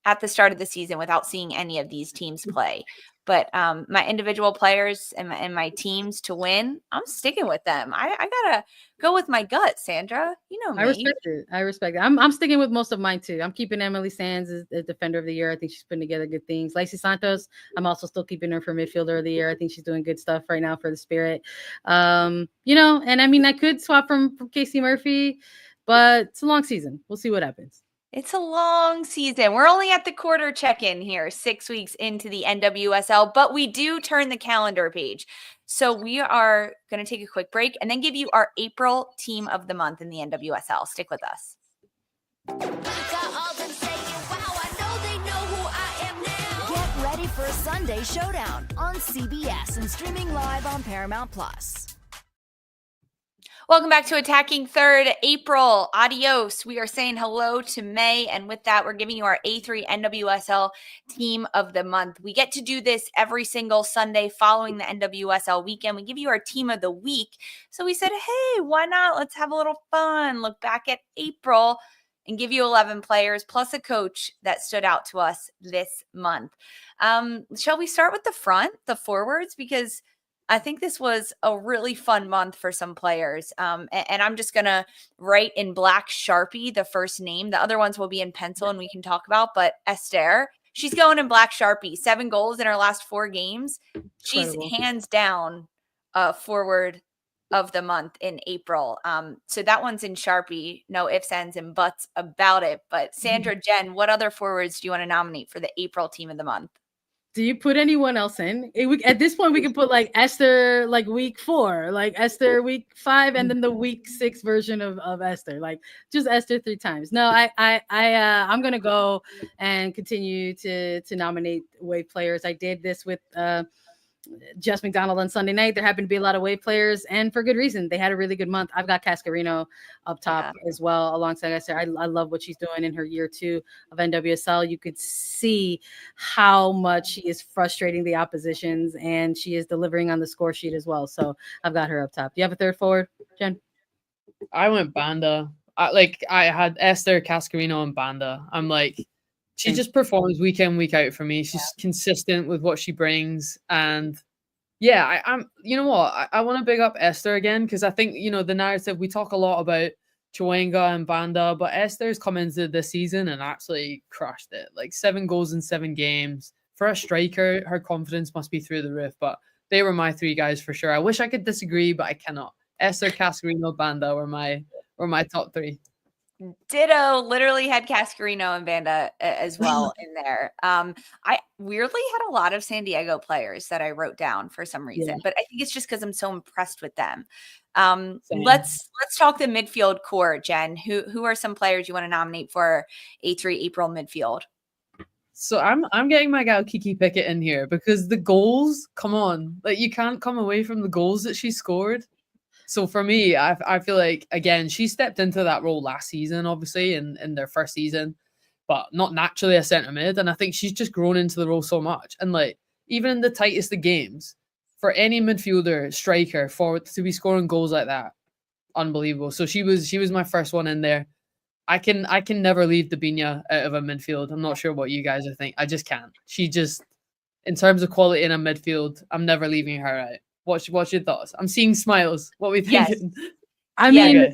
at the start of the season without seeing any of these teams play. But my individual players and my teams to win, I'm sticking with them. I gotta go with my gut, Sandra. You know me. I respect it. I'm sticking with most of mine too. I'm keeping Emily Sands as the defender of the year. I think she's putting together good things. Lacey Santos, I'm also still keeping her for midfielder of the year. I think she's doing good stuff right now for the Spirit. And I mean, I could swap from Casey Murphy, but it's a long season. We'll see what happens. It's a long season. We're only at the quarter check-in here, 6 weeks into the NWSL, but we do turn the calendar page. So we are going to take a quick break and then give you our April team of the month in the NWSL. Stick with us. Get ready for a Sunday showdown on CBS and streaming live on Paramount+. Welcome back to Attacking Third. April, adios. We are saying hello to May, and with that, we're giving you our A3 NWSL Team of the Month. We get to do this every single Sunday following the NWSL weekend. We give you our Team of the Week. So we said, hey, why not? Let's have a little fun. Look back at April and give you 11 players plus a coach that stood out to us this month. Shall we start with the front, the forwards? Because I think this was a really fun month for some players. And I'm just going to write in black Sharpie the first name. The other ones will be in pencil and we can talk about. But Esther, she's going in black Sharpie. 7 goals in her last 4 games. She's hands down forward of the month in April. So that one's in Sharpie. No ifs, ands, and buts about it. But Sandra, Jen, what other forwards do you want to nominate for the April team of the month? Do you put anyone else in? At this point, we can put like Esther, like week 4, like Esther week 5, and then the week 6 version of Esther, like just Esther 3 times. No, I'm gonna go and continue to nominate wave players. I did this with Jess McDonald on Sunday night. There happened to be a lot of wave players, and for good reason. They had a really good month. I've got Cascarino up top as well, alongside Esther. I love what she's doing in her year 2 of NWSL. You could see how much she is frustrating the oppositions, and she is delivering on the score sheet as well. So I've got her up top. Do you have a third forward, Jen? I went Banda. I had Esther, Cascarino, and Banda. I'm like, she just performs week in, week out for me. She's consistent with what she brings. And yeah, I'm, you know what? I want to big up Esther again, because I think, the narrative, we talk a lot about Chwenga and Banda, but Esther's come into this season and absolutely crushed it. Like 7 goals in 7 games. For a striker, her confidence must be through the roof, but they were my 3 guys for sure. I wish I could disagree, but I cannot. Esther, Cascarino, Banda were my top 3. Ditto. Literally had Cascarino and Banda as well in there. I weirdly had a lot of San Diego players that I wrote down for some reason, but I think it's just because I'm so impressed with them. Let's talk the midfield core, Jen. Who are some players you want to nominate for A3 April midfield? So I'm getting my gal Kiki Pickett in here because the goals, come on, like you can't come away from the goals that she scored. So for me, I feel like, again, she stepped into that role last season, obviously, in their first season, but not naturally a centre mid. And I think she's just grown into the role so much. And like, even in the tightest of games, for any midfielder, striker, forward to be scoring goals like that, unbelievable. So she was my first one in there. I can never leave Dabinia out of a midfield. I'm not sure what you guys are thinking. I just can't. She just, in terms of quality in a midfield, I'm never leaving her out. What's your thoughts? I'm seeing smiles. What we thinking? Yes. I mean,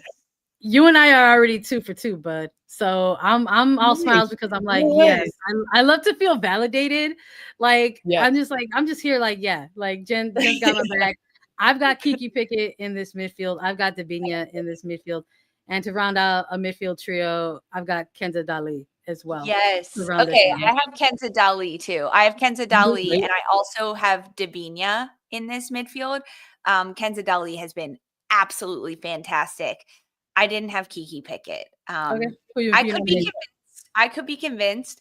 you and I are already 2 for 2, bud. So I'm all smiles because I'm like, yes, I love to feel validated. Like, I'm just here like, like Jen got my back. I've got Kiki Pickett in this midfield. I've got Dabinia in this midfield. And to round out a midfield trio, I've got Kenza Dali as well. Yes. around this Okay. time. I have Kenza Dali too. I have Kenza Dali, and I also have Dabinia in this midfield. Kenza Dali has been absolutely fantastic. I didn't have Kiki Pickett. Okay. Who you I could be nominate? convinced. I could be convinced.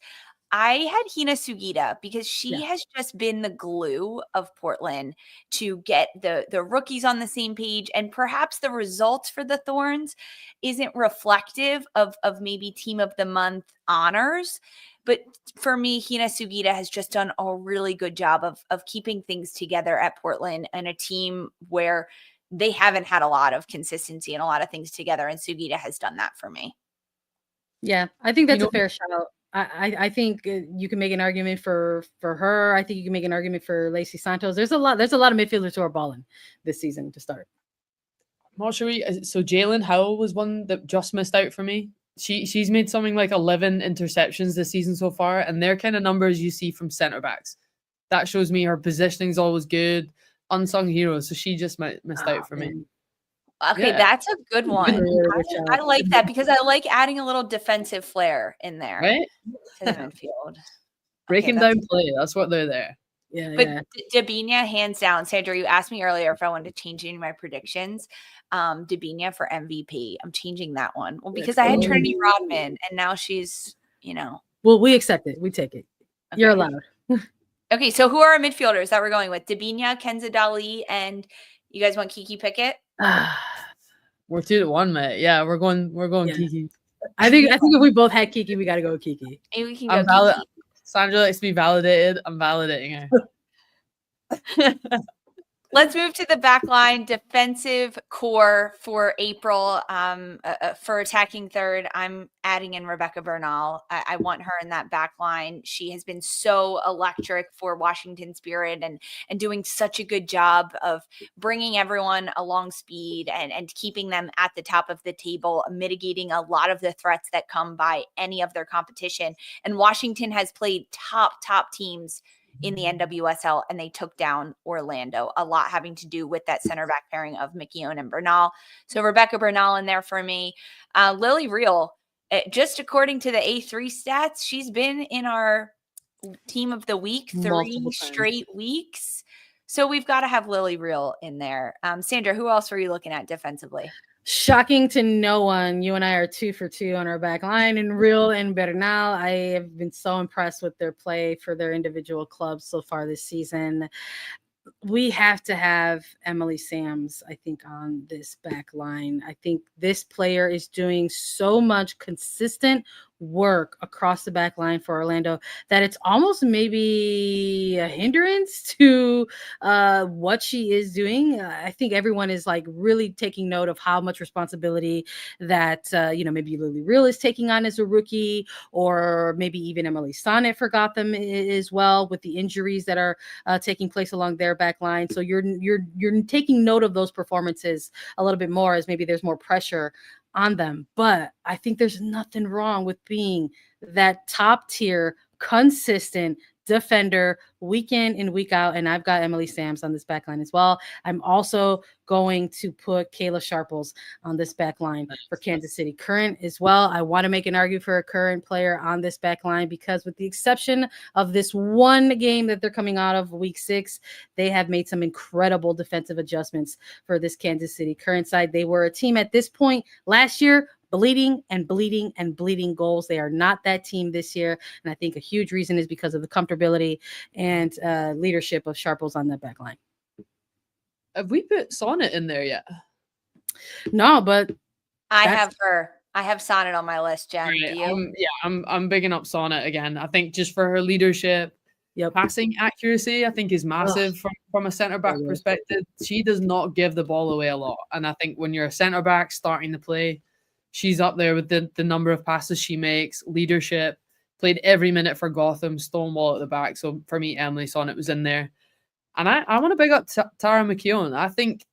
I had Hina Sugita because she Yeah. has just been the glue of Portland to get the rookies on the same page, and perhaps the results for the Thorns isn't reflective of maybe team of the month honors. But for me, Hina Sugita has just done a really good job of keeping things together at Portland, and a team where they haven't had a lot of consistency and a lot of things together. And Sugita has done that for me. Yeah, I think that's You a fair shout. I think you can make an argument for her. I think you can make an argument for Lacey Santos. There's a lot of midfielders who are balling this season to start. Not sure. So Jalen Howell was one that just missed out for me. She's made something like 11 interceptions this season so far, and they're kind of numbers you see from center backs. That shows me her positioning is always good. Unsung hero, so she just missed out for me. Okay, Yeah. that's a good one. I like that because I like adding a little defensive flair in there, Right? to the midfield. Breaking down play, that's what they're there. Yeah, But yeah. Dabinia, hands down. Sandra, you asked me earlier if I wanted to change any of my predictions. Dabinia for MVP. I'm changing that one. Well, because I had Trinity Rodman, and now she's, Well, we accept it. We take it. Okay. You're allowed. Okay, so who are our midfielders that we're going with? Dabinia, Kenza Dali, and you guys want Kiki Pickett? We're 2-1, mate. Yeah, we're going Yeah. Kiki. I think if we both had Kiki, we got to go with Kiki. Maybe we can go Kiki. Sandra likes to be validated. I'm validating her. Let's move to the back line. Defensive core for April. For attacking third, I'm adding in Rebecca Bernal. I want her in that back line. She has been so electric for Washington Spirit and doing such a good job of bringing everyone along speed and keeping them at the top of the table, mitigating a lot of the threats that come by any of their competition. And Washington has played top teams in the NWSL, and they took down Orlando, a lot having to do with that center back pairing of McKeown and Bernal. So Rebecca Bernal in there for me. Lily Real, just according to the A3 stats, she's been in our team of the week 3 straight weeks. So we've got to have Lily Real in there. Sandra, who else were you looking at defensively? Shocking to no one. You and I are 2 for 2 on our back line. And Real and Bernal, I have been so impressed with their play for their individual clubs so far this season. We have to have Emily Sams, I think, on this back line. I think this player is doing so much consistent work across the back line for Orlando that it's almost maybe a hindrance to what she is doing. I think everyone is like really taking note of how much responsibility that maybe Lily Real is taking on as a rookie, or maybe even Emily Sonnet forgot them as well with the injuries that are taking place along their back line. So you're taking note of those performances a little bit more, as maybe there's more pressure on them. But I think there's nothing wrong with being that top tier, consistent defender week in and week out. And I've got Emily Sams on this back line as well. I'm also going to put Kayla Sharples on this back line for Kansas City Current as well. I want to make an argument for a current player on this back line because with the exception of this one game that they're coming out of week 6, they have made some incredible defensive adjustments for this Kansas City Current side. They were a team at this point last year bleeding goals. They are not that team this year. And I think a huge reason is because of the comfortability and leadership of Sharples on that back line. Have we put Sonnet in there yet? No, but I have her. I have Sonnet on my list, Jen. Right. Do you? I'm bigging up Sonnet again. I think just for her leadership, passing accuracy, I think is massive from a center back perspective. She does not give the ball away a lot, and I think when you're a center back starting the play, she's up there with the number of passes she makes, leadership, played every minute for Gotham, Stonewall at the back. So for me, Emily Sonnet was in there. And I want to big up Tara McKeown. I think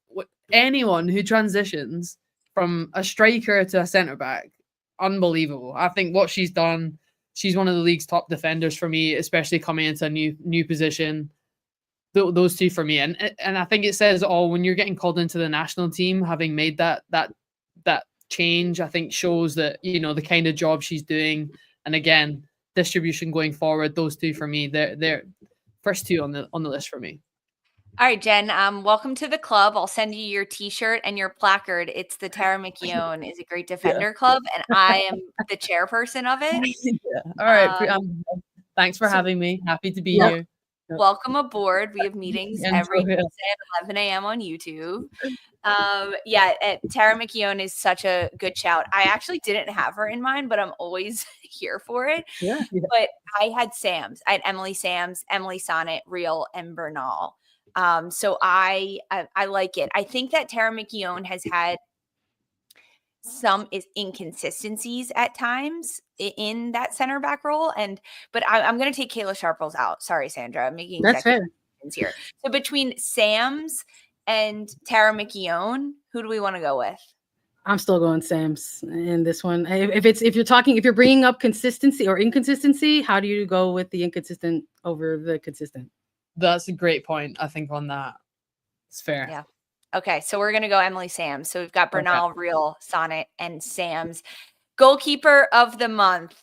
anyone who transitions from a striker to a centre-back, unbelievable. I think what she's done, she's one of the league's top defenders for me, especially coming into a new position. Those two for me. And I think it says all when you're getting called into the national team, having made that change, I think shows that, the kind of job she's doing And again, distribution going forward, those two for me, they're first two on the list for me. All right, Jen, welcome to the club. I'll send you your t-shirt and your placard. It's the Tara McKeown is a Great Defender Club, and I am the chairperson of it. Yeah. All right. Thanks for having me. Happy to be here. Welcome aboard. We have meetings every Tuesday at 11 a.m. on YouTube. Tara McKeown is such a good shout. I actually didn't have her in mind, but I'm always here for it. Yeah. But I had Sams. I had Emily Sams, Emily Sonnet, Real, and Bernal. So I like it. I think that Tara McKeown has had some inconsistencies at times in that center back role. But I'm going to take Kayla Sharples out. Sorry, Sandra. I'm making that's fair here. So between Sams and Tara McKeown, who do we want to go with? I'm still going Sams in this one. If you're bringing up consistency or inconsistency, how do you go with the inconsistent over the consistent? That's a great point. I think on that, it's fair. Yeah. Okay, so we're gonna go Emily Sams. So we've got Bernal, Real, Sonnet, and Sams. Goalkeeper of the month.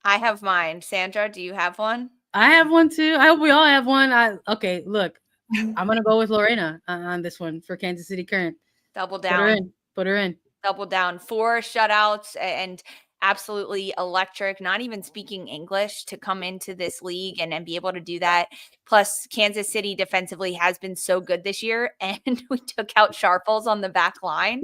I have mine. Sandra, do you have one? I have one too. I hope we all have one. Okay, look, I'm gonna go with Lorena on this one for Kansas City Current. Double down. Put her in. Double down. 4 shutouts and absolutely electric, not even speaking English to come into this league and be able to do that. Plus, Kansas City defensively has been so good this year, and we took out Sharples on the back line.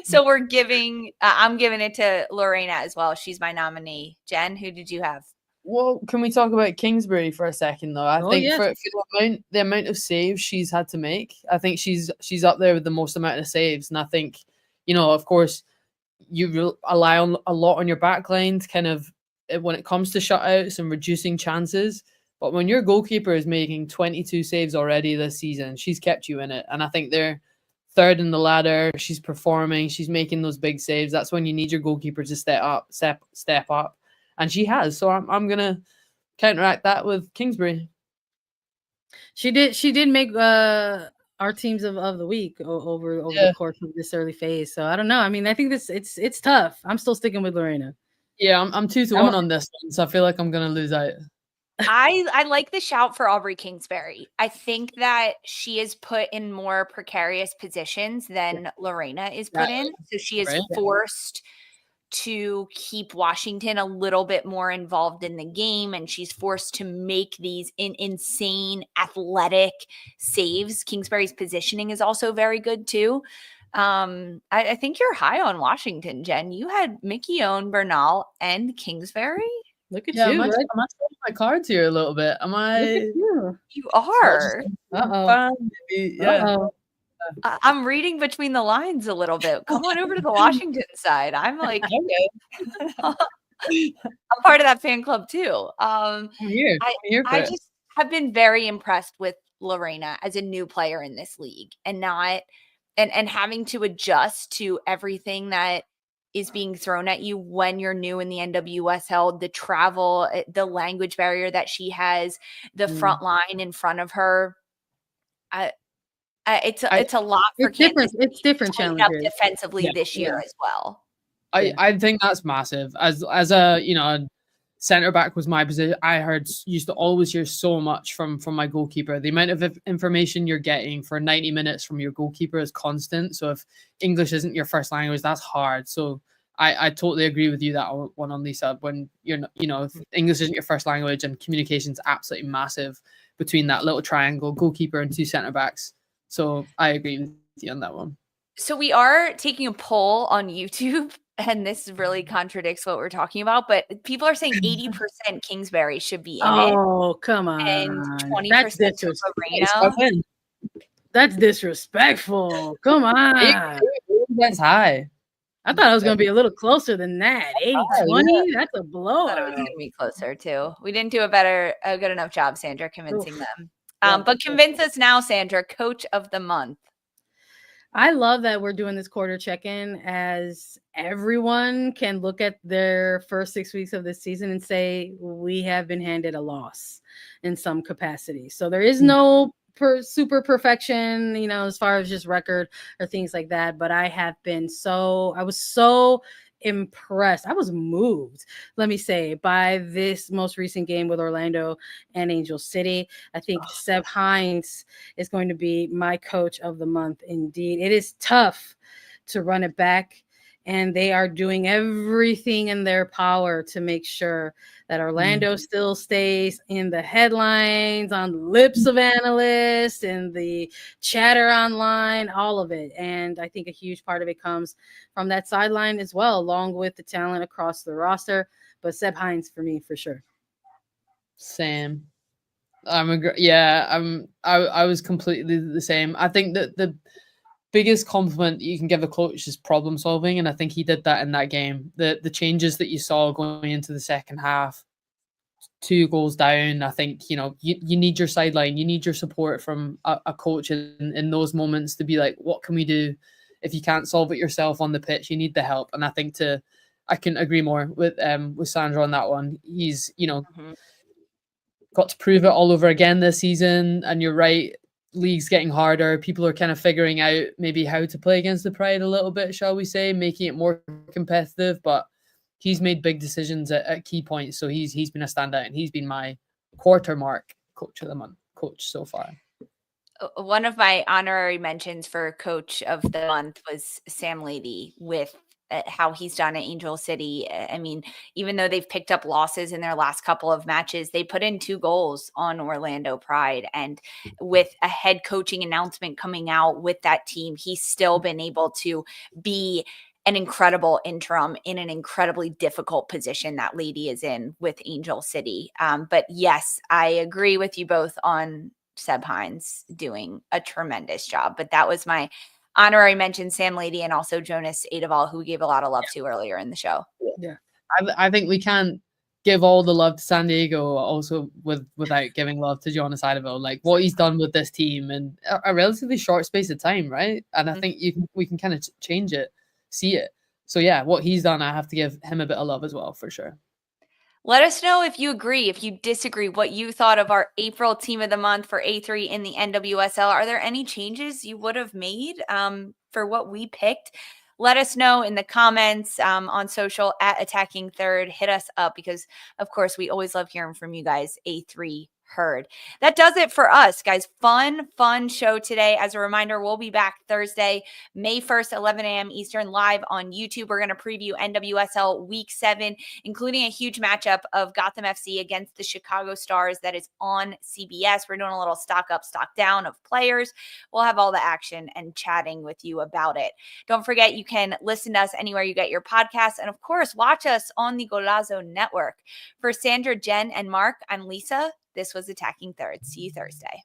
So I'm giving it to Lorena as well. She's my nominee. Jen, who did you have? Well, can we talk about Kingsbury for a second, though? I think for the amount of saves she's had to make, I think she's up there with the most amount of saves. And I think, of course, you rely on a lot on your backline to kind of when it comes to shutouts and reducing chances. But when your goalkeeper is making 22 saves already this season, she's kept you in it. And I think they're third in the ladder. She's performing. She's making those big saves. That's when you need your goalkeeper to step up. And she has. So I'm gonna counteract that with Kingsbury. She did make our teams of the week over the course of this early phase. So I don't know. I mean, I think it's tough. I'm still sticking with Lorena. Yeah, I'm 2-1 on this one, so I feel like I'm gonna lose out. I like the shout for Aubrey Kingsbury. I think that she is put in more precarious positions than Lorena is put in. So she is forced to keep Washington a little bit more involved in the game, and she's forced to make these insane athletic saves. Kingsbury's positioning is also very good too. I think you're high on Washington, Jen. You had McKeown, Bernal, and Kingsbury. Look at you. Am I showing my cards here a little bit? Am I? Look at you. You are. Uh-oh. I'm reading between the lines a little bit. Come on over to the Washington side. I'm like, I'm part of that fan club too. I'm here. I just have been very impressed with Lorena as a new player in this league, and having to adjust to everything that is being thrown at you when you're new in the NWSL, the travel, the language barrier that she has, the front line in front of her. It's a lot for Kansas. It's different challenges defensively this year as well. I think that's massive. As a center back was my position. I used to always hear so much from my goalkeeper. The amount of information you're getting for 90 minutes from your goalkeeper is constant. So if English isn't your first language, that's hard. So I totally agree with you that one on Lisa. When if English isn't your first language and communication's absolutely massive between that little triangle, goalkeeper and 2 center backs. So I agree with you on that one. So we are taking a poll on YouTube, and this really contradicts what we're talking about, but people are saying 80% Kingsbury should be in it. Oh, come on. And 20% Lorena. That's disrespectful. Come on. That's high. I thought it was going to be a little closer than that. 80-20? That's a blow. I thought it was going to be closer, too. We didn't do a good enough job, Sandra, convincing them. But convince us now, Sandra, coach of the month. I love that we're doing this quarter check-in, as everyone can look at their first 6 weeks of this season and say, we have been handed a loss in some capacity. So there is no super perfection, as far as just record or things like that. But I was so impressed. I was moved, let me say, by this most recent game with Orlando and Angel City. I think Seb Hines is going to be my coach of the month. Indeed, it is tough to run it back, and they are doing everything in their power to make sure that Orlando still stays in the headlines, on the lips of analysts, and the chatter online, all of it. And I think a huge part of it comes from that sideline as well, along with the talent across the roster. But Seb Hines for me, for sure. Same. I was completely the same. I think that the biggest compliment you can give a coach is problem solving, and I think he did that in that game. The changes that you saw going into the second half, 2 goals down, I think you need your sideline, you need your support from a coach in those moments to be like, what can we do? If you can't solve it yourself on the pitch, you need the help. And I think I can agree more with Sandra on that one. He's got to prove it all over again this season, and you're right. League's getting harder. People are kind of figuring out maybe how to play against the Pride a little bit, shall we say, making it more competitive. But he's made big decisions at key points, so he's been a standout, and he's been my Quarter-Mark coach of the month coach so far. One of my honorary mentions for coach of the month was Sam Lady, with how he's done at Angel City. I mean, even though they've picked up losses in their last couple of matches, they put in 2 goals on Orlando Pride. And with a head coaching announcement coming out with that team, he's still been able to be an incredible interim in an incredibly difficult position that Lady is in with Angel City. But yes, I agree with you both on Seb Hines doing a tremendous job. But that was my honorary mention, Sam Lady, and also Jonas Adeval, who we gave a lot of love to earlier in the show. Yeah, I think we can't give all the love to San Diego also without giving love to Jonas Adeval. Like what he's done with this team in a relatively short space of time, right? And I think we can kind of change it, see it. So yeah, what he's done, I have to give him a bit of love as well, for sure. Let us know if you agree, if you disagree, what you thought of our April Team of the Month for A3 in the NWSL. Are there any changes you would have made for what we picked? Let us know in the comments on social at Attacking Third. Hit us up because, of course, we always love hearing from you guys. A3 heard. That does it for us, guys. Fun show today. As a reminder, we'll be back Thursday, May 1st, 11 a.m. Eastern, live on YouTube. We're going to preview NWSL Week 7, including a huge matchup of Gotham FC against the Chicago Stars that is on CBS. We're doing a little stock up, stock down of players. We'll have all the action and chatting with you about it. Don't forget, you can listen to us anywhere you get your podcasts. And of course, watch us on the Golazo Network. For Sandra, Jen, and Mark, I'm Lisa. This was Attacking Third. See you Thursday.